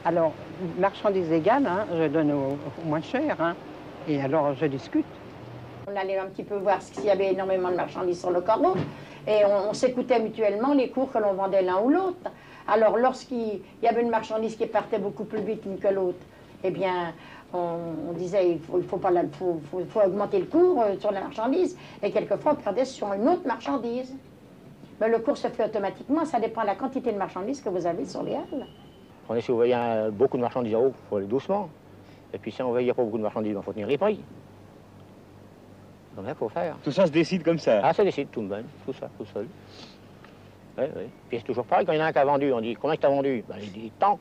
Alors, marchandises égales, hein, je donne au moins cher, hein, et alors je discute. On allait un petit peu voir s'il y avait énormément de marchandises sur le carreau, et on s'écoutait mutuellement les cours que l'on vendait l'un ou l'autre. Alors, lorsqu'il y avait une marchandise qui partait beaucoup plus vite l'une que l'autre, eh bien, on disait il faut augmenter le cours sur la marchandise, et quelquefois on perdait sur une autre marchandise. Mais le cours se fait automatiquement, ça dépend de la quantité de marchandises que vous avez sur les halles. On est si vous voyez beaucoup de marchandises en haut, il faut aller doucement. Et puis si on voit qu'il n'y a pas beaucoup de marchandises, il faut tenir les prix. Donc là, il faut faire. Tout ça se décide comme ça? Ah, ça décide tout de même, tout ça, tout seul. Oui, oui. Puis c'est toujours pareil, quand il y en a un qui a vendu, on dit, combien tu as vendu? Ben, il dit, tant.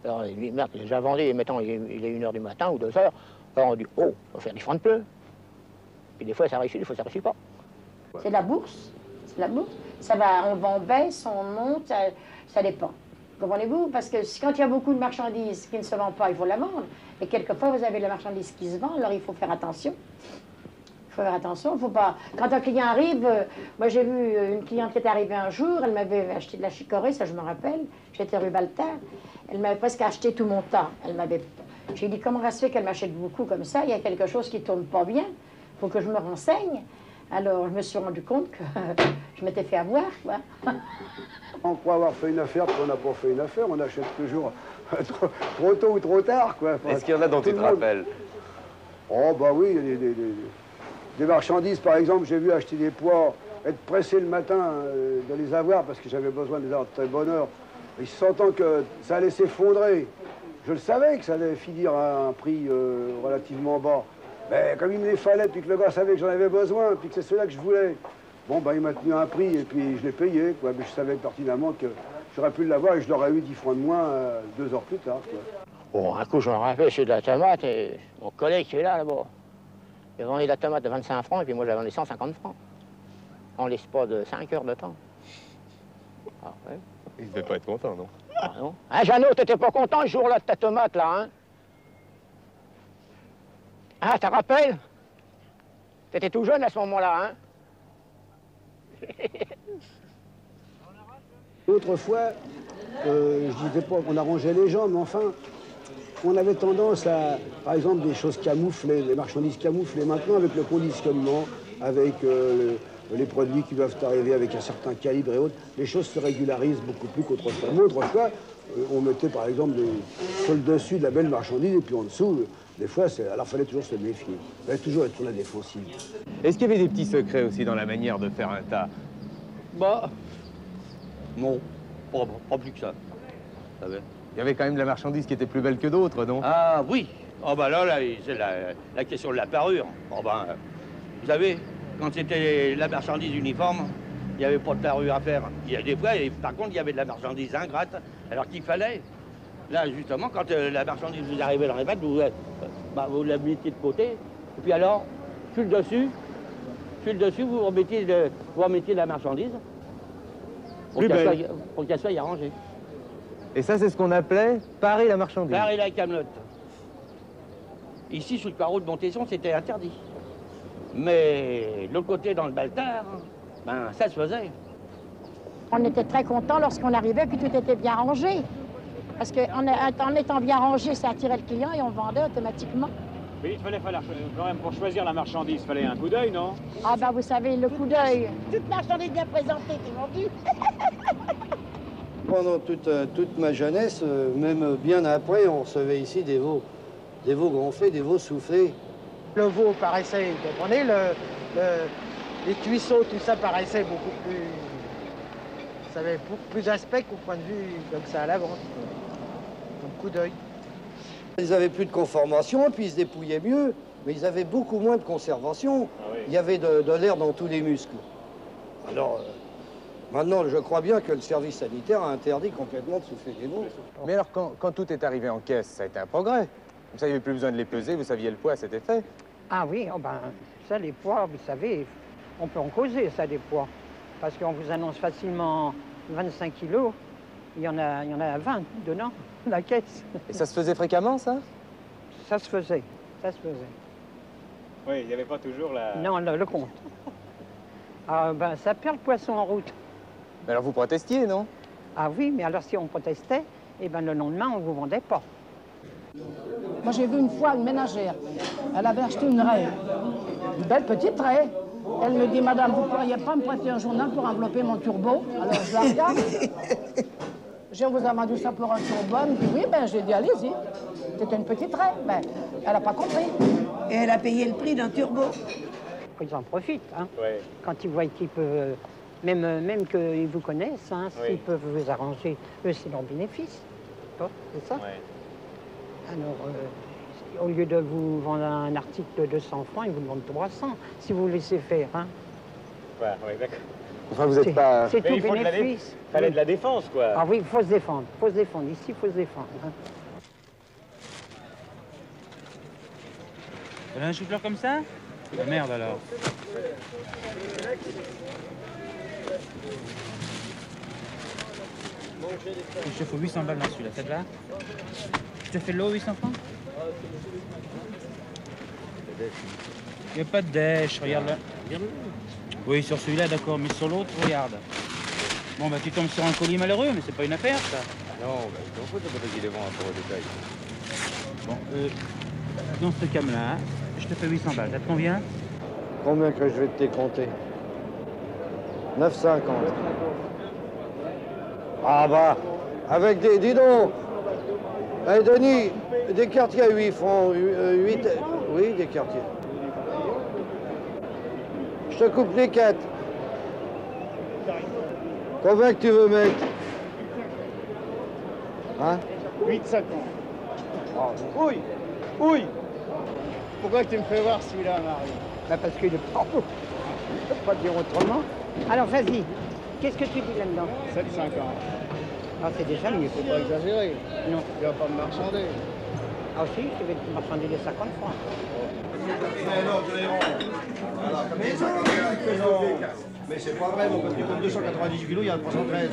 Alors, il dit, merde, j'ai déjà vendu, mettons, il est 1 heure du matin ou 2 heures. Alors on dit, oh, on va faire du franc de peu. Puis des fois, ça réussit, des fois, ça réussit pas. C'est la bourse, c'est la bourse. Ça va, on baisse, on monte, ça dépend. Comprenez-vous? Parce que quand il y a beaucoup de marchandises qui ne se vendent pas, il faut la vendre. Et quelquefois, vous avez la marchandise qui se vend, alors il faut faire attention. Il faut faire attention, il faut pas... Quand un client arrive, moi j'ai vu une cliente qui est arrivée un jour, elle m'avait acheté de la chicorée, ça je me rappelle, j'étais rue Baltard, elle m'avait presque acheté tout mon temps. J'ai dit, comment ça se fait qu'elle m'achète beaucoup comme ça? Il y a quelque chose qui ne tourne pas bien, il faut que je me renseigne. Alors je me suis rendu compte que je m'étais fait avoir, quoi. On croit avoir fait une affaire, puis on n'a pas fait une affaire, on achète toujours trop tôt ou trop tard, quoi. Est-ce qu'il y en a dont tu te rappelles? Oh, bah oui, il y a des marchandises, par exemple, j'ai vu acheter des pois, être pressé le matin de les avoir parce que j'avais besoin de les avoir de très bonne heure. Et sentant que ça allait s'effondrer, je le savais que ça allait finir à un prix relativement bas. Mais comme il me les fallait, puis que le gars savait que j'en avais besoin, puis que c'est cela que je voulais, bon, ben il m'a tenu un prix et puis je l'ai payé, quoi. Mais je savais pertinemment que j'aurais pu l'avoir et je l'aurais eu 10 francs de moins 2 heures plus tard, quoi. Bon, un coup, j'en rappelle, c'est de la tomate et mon collègue qui est là-bas. Il vendait de la tomate de 25 francs et puis moi, j'avais vendu 150 francs. En l'espace de 5 heures de temps. Ah, ouais. Il devait pas être content, non? Ah non. Hein, Jeannot, t'étais pas content ce jour-là de ta tomate, là, hein? Ah, t'as rappelles? T'étais tout jeune à ce moment-là, hein? Autrefois, je disais pas qu'on arrangeait les gens, mais enfin, on avait tendance à, par exemple, des choses camouflées, les marchandises camouflées. Maintenant, avec le conditionnement, avec les produits qui doivent arriver avec un certain calibre et autres, les choses se régularisent beaucoup plus qu'autrefois. Mais autrefois, on mettait par exemple sur le dessus de la belle marchandise et puis en dessous, des fois, alors il fallait toujours se méfier. Il fallait toujours être sur la défensive. Est-ce qu'il y avait des petits secrets aussi dans la manière de faire un tas? Bah, non, pas plus que ça. Il y avait quand même de la marchandise qui était plus belle que d'autres, non? Ah oui. Oh bah là c'est la question de la parure. Oh ben, vous savez, quand c'était la marchandise uniforme, Il n'y avait pas de la rue à faire. Il y a des fois, par contre, il y avait de la marchandise ingrate. Alors qu'il fallait, là, justement, quand la marchandise vous arrivait dans les bacs, vous la mettiez de côté. Et puis alors, sur le dessus, vous remettiez de la marchandise pour qu'elle soit arrangée. Et ça, c'est ce qu'on appelait parer la marchandise. Parer la camelote. Ici, sous le carreau de Montesson, c'était interdit. Mais de l'autre côté, dans le Baltard, ben, ça se faisait. On était très contents lorsqu'on arrivait que tout était bien rangé. Parce qu'en étant bien rangé, ça attirait le client et on vendait automatiquement. Mais il fallait quand même, pour choisir la marchandise, il fallait un coup d'œil, non? Ah ben vous savez, le coup d'œil. Toute marchandise bien présentée, c'est vendu. Pendant toute ma jeunesse, même bien après, on recevait ici des veaux gonflés, des veaux soufflés. Le veau paraissait, vous comprenez, les cuisseaux, tout ça paraissait beaucoup plus... Ça avait beaucoup plus d'aspect au point de vue comme ça à la vente. Un coup d'œil. Ils avaient plus de conformation, puis ils se dépouillaient mieux, mais ils avaient beaucoup moins de conservation. Ah oui. Il y avait de l'air dans tous les muscles. Alors, maintenant, je crois bien que le service sanitaire a interdit complètement de souffler des veaux. Mais alors, quand tout est arrivé en caisse, ça a été un progrès. Vous n'aviez plus besoin de les peser, vous saviez le poids, c'était fait. Ah oui, oh ben, ça, les poids, vous savez, on peut en causer, ça, des poids. Parce qu'on vous annonce facilement 25 kilos, il y en a 20 dedans, la caisse. Et ça se faisait fréquemment, ça? Ça se faisait, ça se faisait. Oui, il n'y avait pas toujours la... Non, le compte. Ah ben, ça perd le poisson en route. Mais alors vous protestiez, non? Ah oui, mais alors si on protestait, eh ben le lendemain, on ne vous vendait pas. Moi, j'ai vu une fois une ménagère. Elle avait acheté une raie, une belle petite raie. Elle me dit, madame, vous ne pourriez pas me prêter un journal pour envelopper mon turbo? Alors je la regarde. Je vous ai vendu ça pour un turbo. Elle me dit, oui, ben j'ai dit, allez-y. C'était une petite raie. Ben, elle n'a pas compris. Et elle a payé le prix d'un turbo. Ils en profitent, hein. Ouais. Quand ils voient qu'ils peuvent, même qu'ils vous connaissent, hein, oui. s'ils peuvent vous arranger, eux, c'est leur bénéfice. C'est ça? Ouais. Alors, au lieu de vous vendre un article de 200 francs, ils vous le vendent 300, si vous laissez faire. Hein. Ouais, d'accord. Enfin, vous n'êtes pas... C'est tout bénéfice. Il fallait de la défense, quoi. Ah oui, il faut se défendre. Il faut se défendre. Ici, il faut se défendre. Hein. Vous avez un chou-fleur comme ça? Ah, merde, alors. Je te fais 800 balles dans celui-là, c'est là? Je te fais l'eau 800 francs? Il n'y a pas de dèche, regarde là. Oui, sur celui-là, d'accord, mais sur l'autre, regarde. Bon, bah tu tombes sur un colis malheureux, mais c'est pas une affaire, ça. Non, bah je t'en fous, t'as pas dit qu'il est bon pour le détail. Bon, dans ce cam-là, je te fais 800 balles, ça te convient? Combien que je vais te décompter? 9,50. Ah bah, avec des... Dis donc. Allez, Denis, des quartiers à 8 francs. 8... Oui, des quartiers. Je te coupe les 4. Combien que tu veux mettre? Hein? 8,50. Oh, oui, oui. Pourquoi tu me fais voir celui-là, Marie? Bah parce qu'il est pas beau. Je peux pas dire autrement. Alors, vas-y. Qu'est-ce que tu dis là-dedans? 7,50. Ah, c'est déjà mieux. Faut pas exagérer. Non. Tu vas pas me marchander. Ah si, je vais te marchander les 50 francs. Mais c'est pas vrai, mon, parce que comme 298 kilos, il y a 313.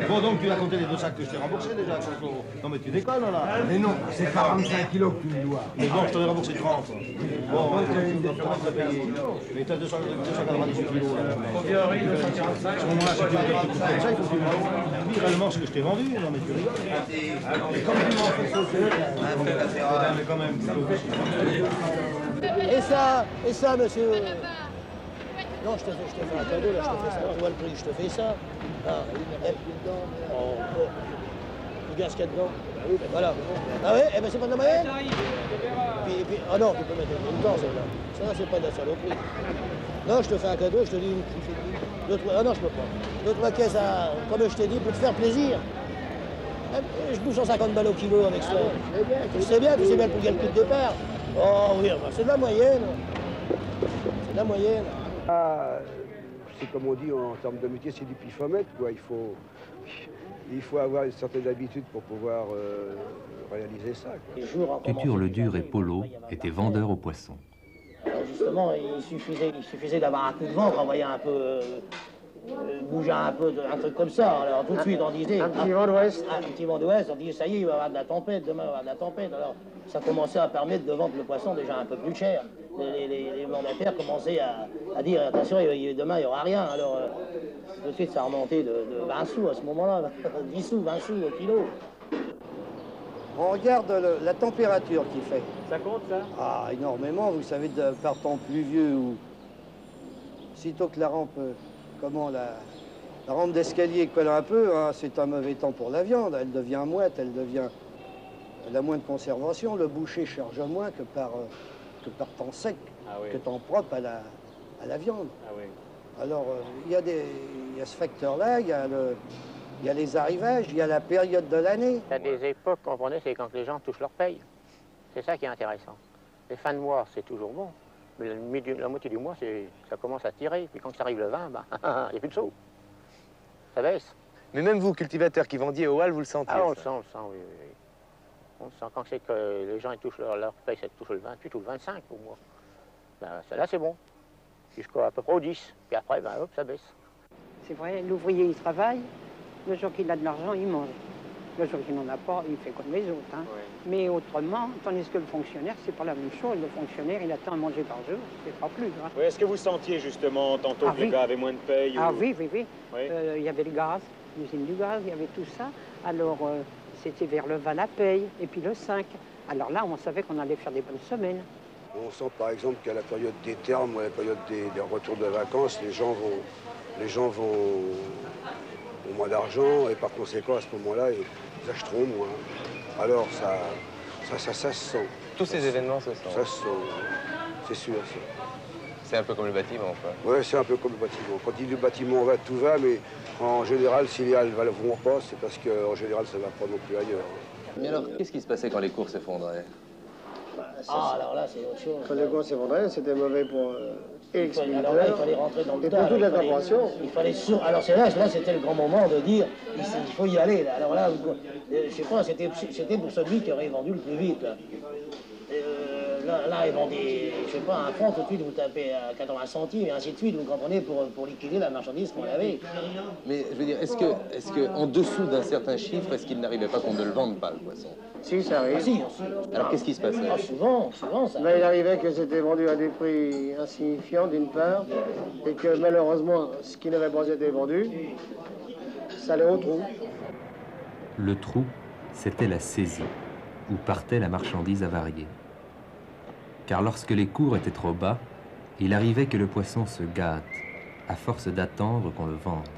Bon, donc tu as compté les deux sacs que je t'ai remboursés déjà, Coco. Non, mais tu déconnes, là. Mais non, c'est 45 kilos que tu me dois. Mais bon, je t'en ai remboursé 30. Bon, mais t'as 298 kilos, là. Combien, oui, 245. À ce moment-là, si tu veux comme ça, il faut que tu me rendes réellement ce que je t'ai vendu. Non, mais tu rigoles. Et comme tu m'en fais sauter, mais quand même. Et ça, monsieur. Non, je te fais un cadeau, là, je te fais ça. Tu vois le prix, je te fais ça. Ah, tu gaz qu'il y a dedans. Voilà. Ah ouais, eh ben c'est pas de la moyenne. Puis, ah non, tu peux mettre une temps, celle-là. Ça, c'est pas de la saloperie. Non, je te fais un cadeau, je te dis ah non, je peux pas. L'autre caisse, comme je t'ai dit, pour te faire plaisir. Je bouge 150 balles au kilo avec ça. Tu sais bien le prix le coup de départ. Oh oui, c'est de la moyenne. C'est de la moyenne. c'est comme on dit en termes de métier, c'est du pifomètre, quoi. Il faut avoir une certaine habitude pour pouvoir réaliser ça, quoi. Tutur le Dur et Polo étaient vendeurs aux poissons. Alors justement, il suffisait d'avoir un coup de vent, envoyer un peu, bouger un peu, un truc comme ça. Alors tout de suite, on disait... Un petit vent d'ouest. Un petit vent d'ouest, on disait, ça y est, il va y avoir de la tempête, demain il va y avoir de la tempête. Alors ça commençait à permettre de vendre le poisson déjà un peu plus cher. Les mandataires commençaient à dire, attention, demain il n'y aura rien. Alors tout de suite, ça remontait de 20 sous à ce moment-là, 10 sous, 20 sous au kilo. On regarde la température qu'il fait. Ça compte, ça? Ah, énormément. Vous savez, par temps pluvieux, ou sitôt que la rampe, la rampe d'escalier colle un peu, hein, c'est un mauvais temps pour la viande. Elle devient moite, elle a moins de conservation. Le boucher charge moins que par temps sec, que temps propre à la viande. Ah oui. Alors, il y a ce facteur-là, il y a les arrivages, il y a la période de l'année. Il y a des époques, comprenez, c'est quand les gens touchent leur paye. C'est ça qui est intéressant. Les fins de mois, c'est toujours bon. Mais la moitié du mois, ça commence à tirer. Puis quand ça arrive le 20, il n'y a plus de sous. Ça baisse. Mais même vous, cultivateurs qui vendiez au hall, vous le sentiez? Ah, on le sent, oui. On le sent quand c'est que les gens ils touchent leur paye, ça touche le 28 ou le 25 au mois. Là, c'est bon. Jusqu'à peu près au 10. Puis après, hop, ça baisse. C'est vrai, l'ouvrier, il travaille. Le jour qu'il a de l'argent, il mange. Le jour qu'il n'en a pas, il fait comme les autres. Hein. Ouais. Mais autrement, tandis que le fonctionnaire, c'est pas la même chose. Le fonctionnaire, il attend à manger par jour, c'est pas plus. Hein. Oui, est-ce que vous sentiez justement tantôt que les gars avaient moins de paye? Ah oui. Il y avait le gaz, l'usine du gaz, il y avait tout ça. Alors, c'était vers le 20 la paye, et puis le 5. Alors là, on savait qu'on allait faire des bonnes semaines. On sent par exemple qu'à la période des termes, ou à la période des retours de vacances, les gens vont au moins d'argent, et par conséquent, à ce moment-là, ils achèteront moins. Alors, ça se sent. Tous ces événements se sentent. Ça se sent, c'est sûr. C'est un peu comme le bâtiment, quoi. Oui, c'est un peu comme le bâtiment. Quand il dit le bâtiment va, tout va, mais en général, s'il y a le vont pas, c'est parce qu'en général, ça ne va pas non plus ailleurs. Mais alors, qu'est-ce qui se passait quand les cours s'effondraient? Alors là, c'est autre chose. Quand les cours s'effondraient, c'était mauvais pour... Alors là, il fallait rentrer dans le tas. Et pour toute la corporation. Alors c'est là, c'était le grand moment de dire, il faut y aller. Là. Alors là, je sais pas, c'était pour celui qui aurait vendu le plus vite. Là, ils vendaient, je sais pas, un franc, tout de suite, vous tapez à 80 centimes, et ainsi de suite, vous comprenez, pour liquider la marchandise qu'on avait. Mais je veux dire, est-ce que en dessous d'un certain chiffre, est-ce qu'il n'arrivait pas qu'on ne le vende pas, le poisson? Si, ça arrive. Ah, si. Alors qu'est-ce qui se passait? Souvent, ça. Ben, il arrivait que c'était vendu à des prix insignifiants, d'une part, et que malheureusement, ce qui n'avait pas été vendu, ça allait au trou. Le trou, c'était la saisie, où partait la marchandise avariée. Car lorsque les cours étaient trop bas, il arrivait que le poisson se gâte, à force d'attendre qu'on le vende.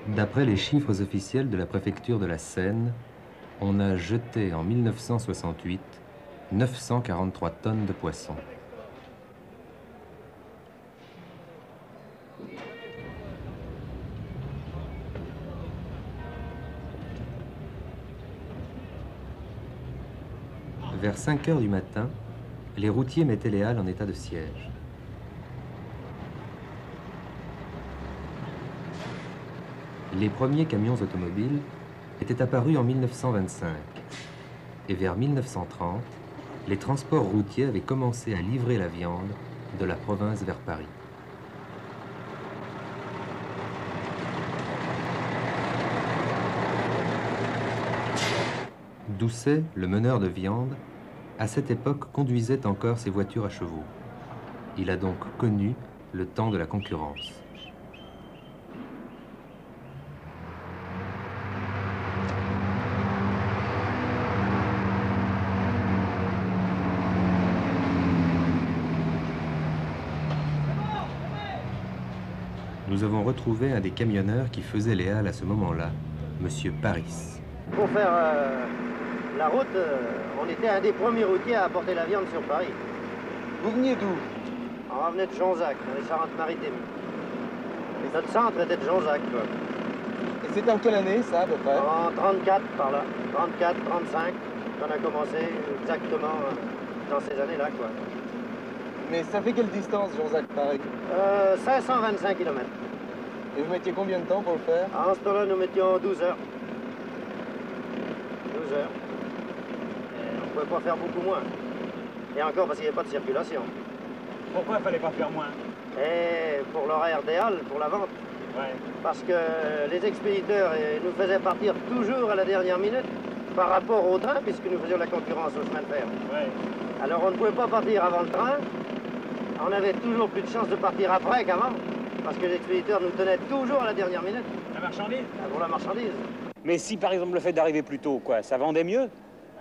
D'après les chiffres officiels de la préfecture de la Seine, on a jeté en 1968 943 tonnes de poissons. Vers 5 heures du matin, les routiers mettaient les halles en état de siège. Les premiers camions automobiles étaient apparus en 1925 et vers 1930, les transports routiers avaient commencé à livrer la viande de la province vers Paris. Doucet, le meneur de viande, à cette époque conduisait encore ses voitures à chevaux. Il a donc connu le temps de la concurrence. nous avons retrouvé un des camionneurs qui faisait les halles à ce moment-là, Monsieur Paris. Pour faire la route, on était un des premiers routiers à apporter la viande sur Paris. Vous veniez d'où? On venait de Jonzac, dans les Charentes-Maritimes. Notre centre était de Jonzac, quoi. Et c'était en quelle année, ça, à peu près? En 34, par là. 34, 35, on a commencé exactement dans ces années-là, quoi. Mais ça fait quelle distance, Jonzac-Paris? 525 km. Et vous mettiez combien de temps pour le faire? En ce temps-là, nous mettions 12 heures. 12 heures. Et on ne pouvait pas faire beaucoup moins. Et encore parce qu'il n'y avait pas de circulation. Pourquoi il ne fallait pas faire moins? Et pour l'horaire des halles, pour la vente. Ouais. Parce que les expéditeurs nous faisaient partir toujours à la dernière minute par rapport au train, puisque nous faisions la concurrence au chemin de fer. Ouais. Alors on ne pouvait pas partir avant le train. On avait toujours plus de chances de partir après qu'avant. Parce que les expéditeurs nous tenaient toujours à la dernière minute. La marchandise? Pour la marchandise. Mais si par exemple le fait d'arriver plus tôt, quoi, ça vendait mieux?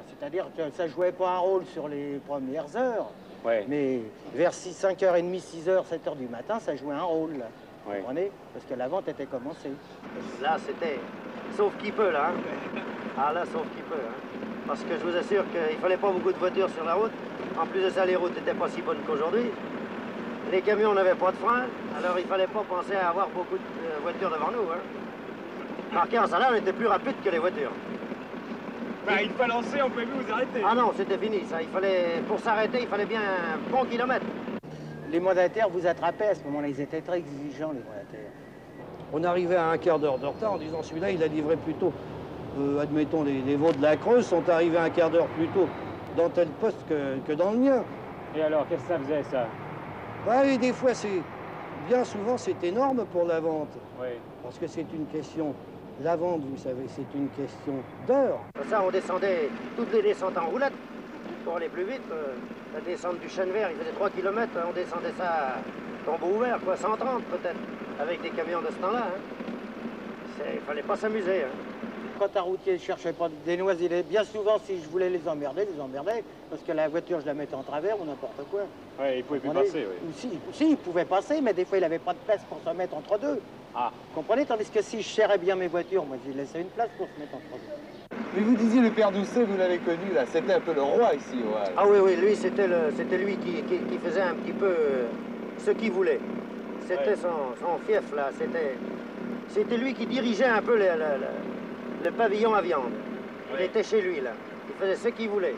C'est-à-dire que ça jouait pas un rôle sur les premières heures. Ouais. Mais vers 5h30, 6h, 7h du matin, ça jouait un rôle, là. Vous comprenez? Parce que la vente était commencée. Là, c'était... Sauf qui peut, là. Hein. Ah, là, sauf qui peut. Hein. Parce que je vous assure qu'il ne fallait pas beaucoup de voitures sur la route. En plus de ça, les routes n'étaient pas si bonnes qu'aujourd'hui. Les camions n'avaient pas de frein, alors il ne fallait pas penser à avoir beaucoup de voitures devant nous. Hein. Marqué en salaire, on était plus rapide que les voitures. Bah, une fois lancé, on pouvait plus vous arrêter. Ah non, c'était fini, ça. Il fallait, pour s'arrêter, il fallait bien un bon kilomètre. Les mandataires vous attrapaient à ce moment-là, ils étaient très exigeants, les mandataires. On arrivait à un quart d'heure de retard en disant celui-là, il a livré plus tôt. Admettons, les veaux de la Creuse sont arrivés un quart d'heure plus tôt dans tel poste que dans le mien. Et alors, qu'est-ce que ça faisait, ça? Bah, et des fois, bien souvent, c'est énorme pour la vente. Oui. Parce que c'est une question... La vente, vous savez, c'est une question d'heure. Ça, on descendait toutes les descentes en roulette pour aller plus vite. La descente du chêne vert, il faisait 3 km, on descendait ça à tombeau ouvert, quoi, 130 peut-être, avec des camions de ce temps-là. Hein. Il fallait pas s'amuser. Hein. Quand un routier ne cherchait pas des noisilles, bien souvent, si je voulais les emmerdais, parce que la voiture, je la mettais en travers ou n'importe quoi. Oui, il pouvait plus passer, oui. Ou si, il pouvait passer, mais des fois, il n'avait pas de place pour se mettre entre deux. Ah. Vous comprenez? Tandis que si je serrais bien mes voitures, moi, j'ai laissé une place pour se mettre entre deux. Mais vous disiez le père Doucet, vous l'avez connu, là. C'était un peu le roi ici, ouais. Ah oui, oui, lui, c'était lui qui faisait un petit peu ce qu'il voulait. C'était son fief, là. C'était lui qui dirigeait un peu le pavillon à viande. Il était chez lui, là. Il faisait ce qu'il voulait.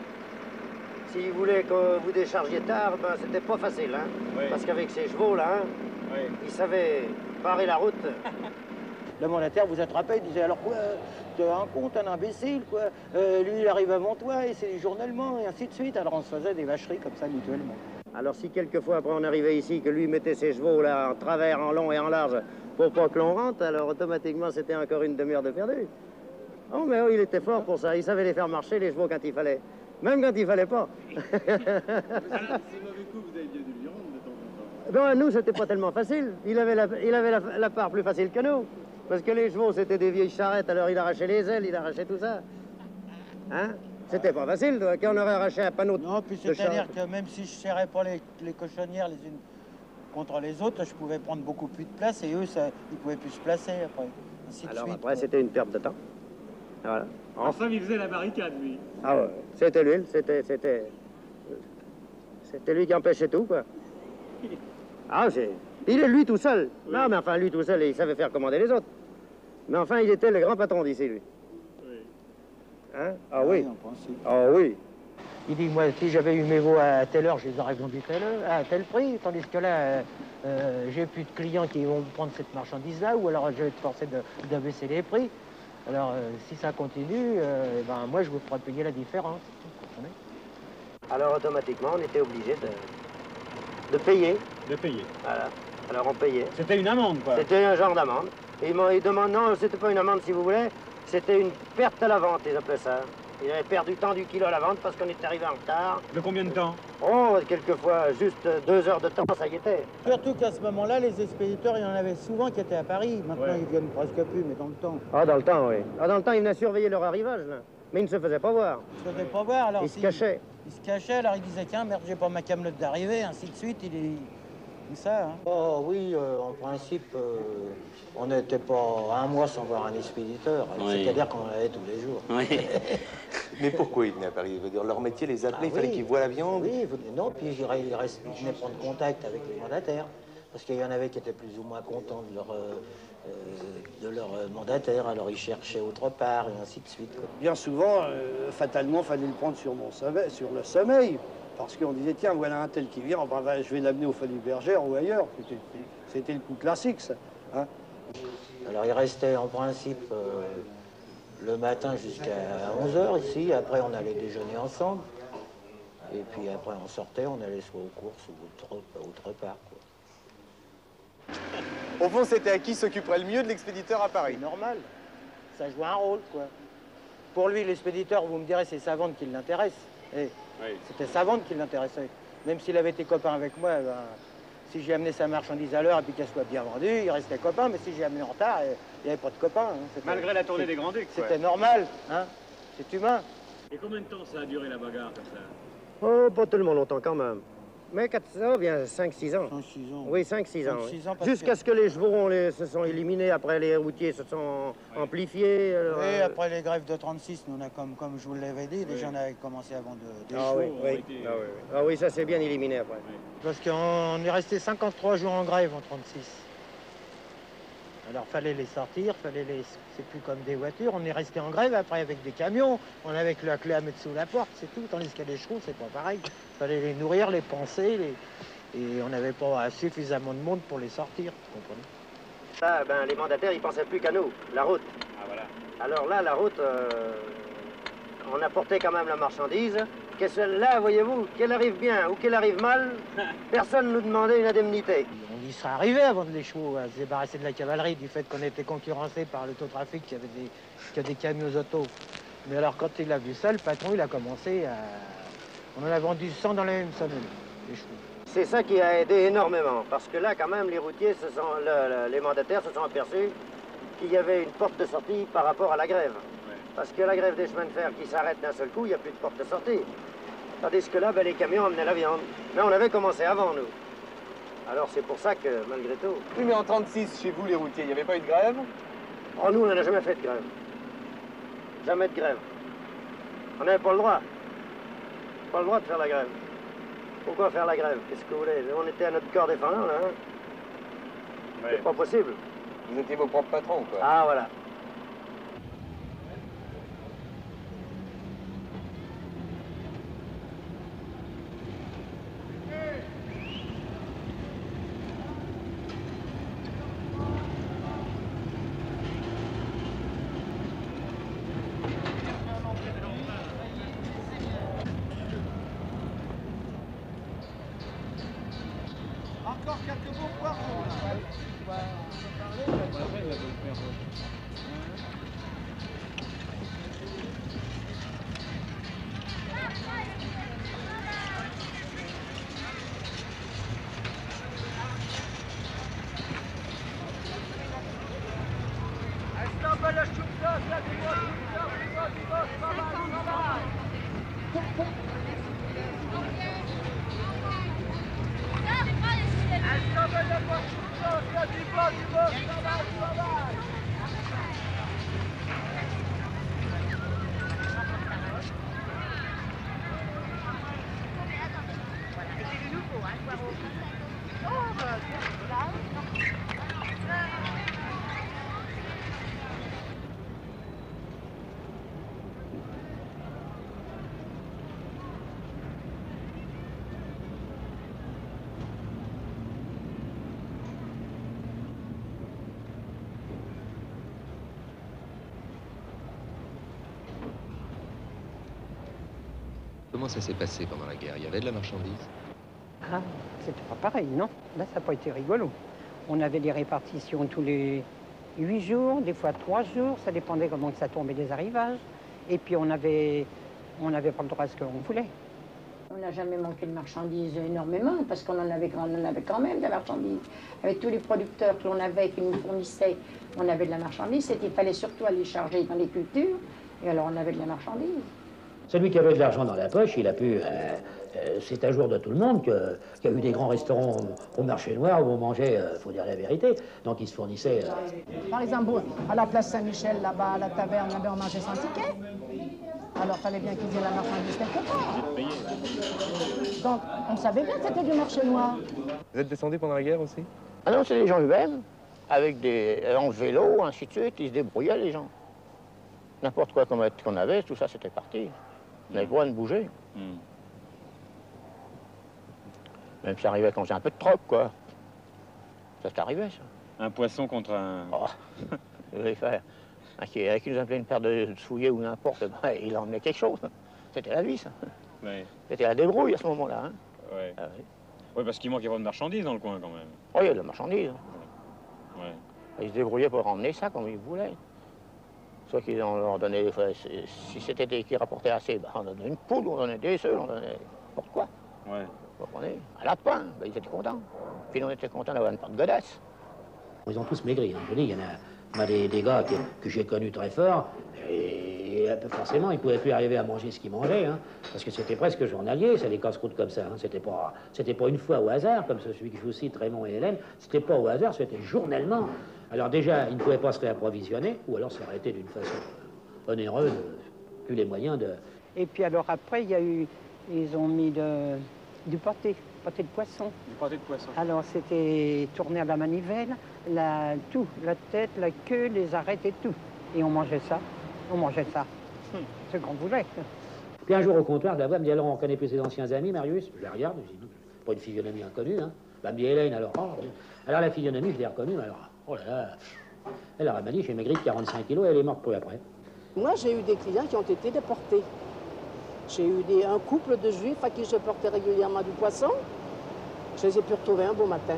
S'il voulait que vous déchargiez tard, ben, c'était pas facile, hein. Oui. Parce qu'avec ses chevaux, là, hein, il savait parer la route. Le mandataire vous attrapait, il disait alors quoi, t'es un con, t'es un imbécile, quoi. Lui, il arrive avant toi, et c'est du journellement, et ainsi de suite. Alors on se faisait des vacheries comme ça mutuellement. Alors si quelquefois après on arrivait ici, que lui mettait ses chevaux là en travers, en long et en large, pour pas que l'on rentre, alors automatiquement c'était encore une demi-heure de perdu. Oh mais oui, il était fort pour ça, il savait les faire marcher les chevaux quand il fallait. Même quand il fallait pas. C'est mauvais coup, vous avez bien dû lui rendre de temps en temps. Non, nous c'était pas tellement facile. Il avait la part plus facile que nous. Parce que les chevaux c'était des vieilles charrettes, alors il arrachait les ailes, il arrachait tout ça. Hein? C'était pas facile, quand on aurait arraché un panneau de Non, puis c'est-à-dire que même si je serrais pas les cochonnières les unes contre les autres, je pouvais prendre beaucoup plus de place et eux, ils pouvaient plus se placer après. Ainsi de alors suite, après, c'était une perte de temps. Voilà. Enfin, il faisait la barricade, lui. Ah ouais, c'était lui, c'était lui qui empêchait tout, quoi. Ah, il est lui tout seul. Oui. Non, mais enfin, lui tout seul, il savait faire commander les autres. Mais enfin, il était le grand patron d'ici, lui. Oui. Hein? Ah oui. Ah oui. Il dit, moi, si j'avais eu mes veaux à telle heure, je les aurais vendus à tel prix. Tandis que là, j'ai plus de clients qui vont prendre cette marchandise-là, ou alors je vais être forcé d'abaisser les prix. Alors, si ça continue, ben, moi, je vous ferai payer la différence. Vous comprenez? Alors, automatiquement, on était obligé de payer. De payer. Voilà. Alors, on payait. C'était une amende, quoi. C'était un genre d'amende. Et il demande, non, c'était pas une amende, si vous voulez. C'était une perte à la vente, ils appelaient ça. Il avait perdu tant du kilo à la vente parce qu'on est arrivé en retard. De combien de temps? Oh, quelquefois, juste 2 heures de temps, ça y était. Surtout qu'à ce moment-là, les expéditeurs, il y en avait souvent qui étaient à Paris. Maintenant, ils viennent presque plus, mais dans le temps. Ah, dans le temps, oui. Ah, dans le temps, ils venaient surveiller leur arrivage, là. Mais ils ne se faisaient pas voir. Ils ne se faisaient pas voir, alors... Ils se cachaient. Ils se cachaient, alors ils disaient, tiens, merde, j'ai pas ma camelote d'arrivée, ainsi de suite. comme ça. Hein. Oh oui, en principe, on n'était pas un mois sans voir un expéditeur. Oui. C'est-à-dire qu'on en avait tous les jours. Oui. Mais pourquoi ils venaient à Paris? Je veux dire, leur métier les appelait, il fallait qu'ils voient la viande. Oui, non, puis ils venaient prendre contact avec les mandataires. Parce qu'il y en avait qui étaient plus ou moins contents de leur mandataire, alors ils cherchaient autre part, et ainsi de suite. Quoi. Bien souvent, fatalement, il fallait le prendre sur le sommeil. Parce qu'on disait, tiens, voilà un tel qui vient, je vais l'amener au Folies Bergères ou ailleurs. C'était le coup classique, ça. Hein. Alors il restait en principe le matin jusqu'à 11h ici, après on allait déjeuner ensemble. Et puis après on sortait, on allait soit aux courses ou autre part. Quoi. Au fond, c'était à qui s'occuperait le mieux de l'expéditeur à Paris? Normal, ça joue un rôle, quoi. Pour lui, l'expéditeur, vous me direz, c'est sa vente qui l'intéresse. Oui. C'était sa vente qui l'intéressait. Même s'il avait été copain avec moi, ben, si j'ai amené sa marchandise à l'heure et puis qu'elle soit bien vendue, il restait copain. Mais si j'ai amené en retard, il n'y avait pas de copain. Hein. Malgré la tournée des Grands-Ducs. C'était normal, hein. C'est humain. Et combien de temps ça a duré la bagarre comme ça? Oh, pas tellement longtemps quand même. Mais quand ça, bien 5-6 ans. 5-6 ans. Oui, 5-6 ans. Oui. Jusqu'à ce que les chevrons se sont éliminés, après les routiers se sont amplifiés. Alors, oui, après les grèves de 36, nous, on a comme je vous l'avais dit, les gens avaient commencé à vendre des chevaux. Ah oui, ça s'est bien éliminé après. Parce qu'on est resté 53 jours en grève en 36. Alors fallait les sortir, c'est plus comme des voitures, on est resté en grève après avec des camions, on avait que la clé à mettre sous la porte, c'est tout, tandis qu'il y a des chevaux, c'est pas pareil. Fallait les nourrir, les panser, et on n'avait pas suffisamment de monde pour les sortir, vous comprenez? Ça, ben, les mandataires, ils pensaient plus qu'à nous, la route. Ah voilà. Alors là, la route, on apportait quand même la marchandise, que celle-là, voyez-vous, qu'elle arrive bien ou qu'elle arrive mal, personne ne nous demandait une indemnité. On y serait arrivé à vendre les chevaux, à se débarrasser de la cavalerie, du fait qu'on était concurrencé par l'autotrafic qui avait des camions auto. Mais alors quand il a vu ça, le patron, il a commencé à... On en a vendu 100 dans la même semaine, les chevaux. C'est ça qui a aidé énormément, parce que là, quand même, les routiers, les mandataires se sont aperçus qu'il y avait une porte de sortie par rapport à la grève. Parce que la grève des chemins de fer qui s'arrête d'un seul coup, il n'y a plus de porte de sortie. Tandis que là, ben, les camions amenaient la viande. Mais on avait commencé avant, nous. Alors c'est pour ça que, malgré tout... Oui, mais en 36, chez vous, les routiers, il n'y avait pas eu de grève? Oh, nous, on n'a jamais fait de grève. Jamais de grève. On n'avait pas le droit. Pas le droit de faire la grève. Pourquoi faire la grève? Qu'est-ce que vous voulez? On était à notre corps défendant, là, hein? C'est pas possible. Vous étiez vos propres patrons, quoi. Ah, voilà. Encore quelques beaux poireaux, là. Comment ça s'est passé pendant la guerre? Il y avait de la marchandise? Ah, c'était pas pareil, non. Là, ça n'a pas été rigolo. On avait des répartitions tous les 8 jours, des fois 3 jours, ça dépendait comment ça tombait des arrivages. Et puis on n'avait pas le droit à ce qu'on voulait. On n'a jamais manqué de marchandises énormément, parce qu'on en avait quand même de la marchandise. Avec tous les producteurs que l'on avait, qui nous fournissaient, on avait de la marchandise. Il fallait surtout aller charger dans les cultures, et alors on avait de la marchandise. Celui qui avait de l'argent dans la poche, il a pu C'est un jour de tout le monde qu'il y a eu des grands restaurants au marché noir où on mangeait, il faut dire la vérité, donc ils se fournissaient... Par exemple, à la place Saint-Michel, là-bas, à la taverne, on mangeait sans ticket. Alors, il fallait bien qu'ils aient la marchandise quelque part. Donc, on savait bien que c'était du marché noir. Vous êtes descendu pendant la guerre aussi? Ah non, c'est les gens eux-mêmes, avec en vélo, ainsi de suite, ils se débrouillaient, les gens. N'importe quoi qu'on avait, tout ça, c'était parti. On n'avait pas le droit de bouger. Même si ça arrivait quand j'ai un peu de troc, quoi. Ça t'arrivait, ça. Un poisson contre un... Oh, je voulais faire. Qui nous appelait une paire de souliers ou n'importe, ben, il emmenait quelque chose. C'était la vie, ça. Ouais. C'était la débrouille à ce moment-là. Hein. Ouais. Ah, oui. Ouais, parce qu'il manquait pas de marchandises dans le coin, quand même. Oui, il y a de la marchandise. Ouais. Ils se débrouillaient pour emmener ça comme ils voulaient. Soit qu'ils leur donnaient des fois, si c'était des qui rapportaient assez, ben, on donnait une poule, on donnait des œufs, on donnait n'importe quoi. Ouais. Donc on est un lapin, ben, ils étaient contents. Puis nous, on était contents d'avoir une part de godesse. Ils ont tous maigri. Hein. Je dis, il y en a des gars que j'ai connus très forts, et forcément, ils ne pouvaient plus arriver à manger ce qu'ils mangeaient, hein, parce que c'était presque journalier, c'est des casse-croûtes comme ça. Hein. C'était pas une fois au hasard, comme celui que je vous cite, Raymond et Hélène, c'était pas au hasard, c'était journellement. Alors déjà, ils ne pouvaient pas se réapprovisionner, ou alors ça aurait été d'une façon onéreuse, plus les moyens de... Et puis alors après, il y a eu, ils ont mis du pâté de poisson. Du pâté de poisson. Alors c'était tourné à la manivelle, tout, la tête, la queue, les arêtes et tout. Et on mangeait ça, ce qu'on voulait. Puis un jour au comptoir, de la voix, me dit, alors on connaît plus ses anciens amis, Marius? Je la regarde, je dis, pas une physionomie inconnue, hein. Elle me dit, Hélène, alors, alors la physionomie, je l'ai reconnue, alors, oh là là. Elle m'a dit, j'ai maigri de 45 kilos et elle est morte peu après. Moi, j'ai eu des clients qui ont été déportés. J'ai eu un couple de juifs à qui je portais régulièrement du poisson. Je les ai pu retrouver un beau matin.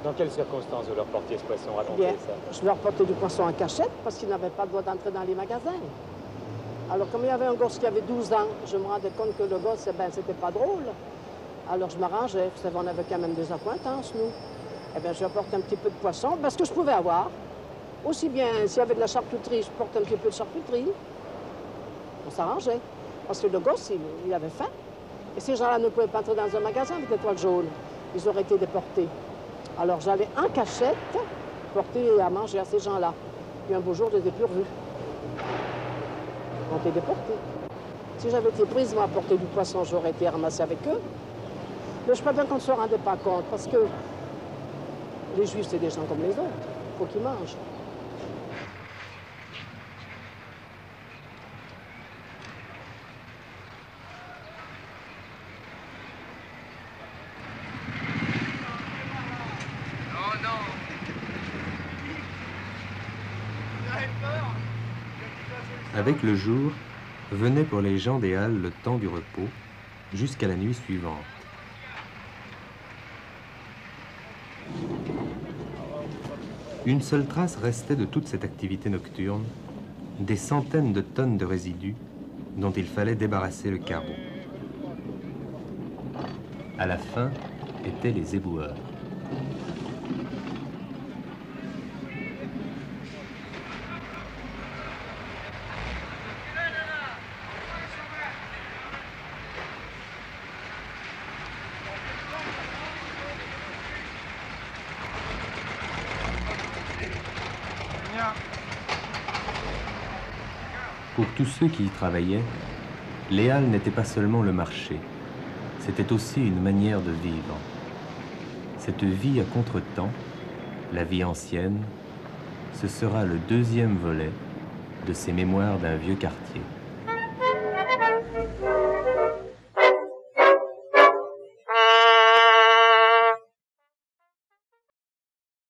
Dans quelles circonstances vous leur portiez ce poisson? Racontez ça. Je leur portais du poisson en cachette parce qu'ils n'avaient pas le droit d'entrer dans les magasins. Alors, comme il y avait un gosse qui avait 12 ans, je me rendais compte que le gosse, ben, c'était pas drôle. Alors, je m'arrangeais. Vous savez, on avait quand même des accointances, nous. Eh bien, je leur portais un petit peu de poisson parce que je pouvais avoir. Aussi bien, s'il y avait de la charcuterie, je portais un petit peu de charcuterie. On s'arrangeait. Parce que le gosse, il avait faim. Et ces gens-là ne pouvaient pas entrer dans un magasin avec des toiles jaunes. Ils auraient été déportés. Alors j'allais en cachette porter à manger à ces gens-là. Puis un beau jour, je les ai plus revus. Ils ont été déportés. Si j'avais été prise, moi, à porter du poisson, j'aurais été ramassée avec eux. Mais je crois bien qu'on ne se rendait pas compte, parce que les Juifs, c'est des gens comme les autres. Il faut qu'ils mangent. Avec le jour, venait pour les gens des Halles le temps du repos, jusqu'à la nuit suivante. Une seule trace restait de toute cette activité nocturne, des centaines de tonnes de résidus dont il fallait débarrasser le carreau. À la fin étaient les éboueurs. Pour tous ceux qui y travaillaient, les Halles n'étaient pas seulement le marché, c'était aussi une manière de vivre. Cette vie à contretemps, la vie ancienne, ce sera le deuxième volet de ces mémoires d'un vieux quartier.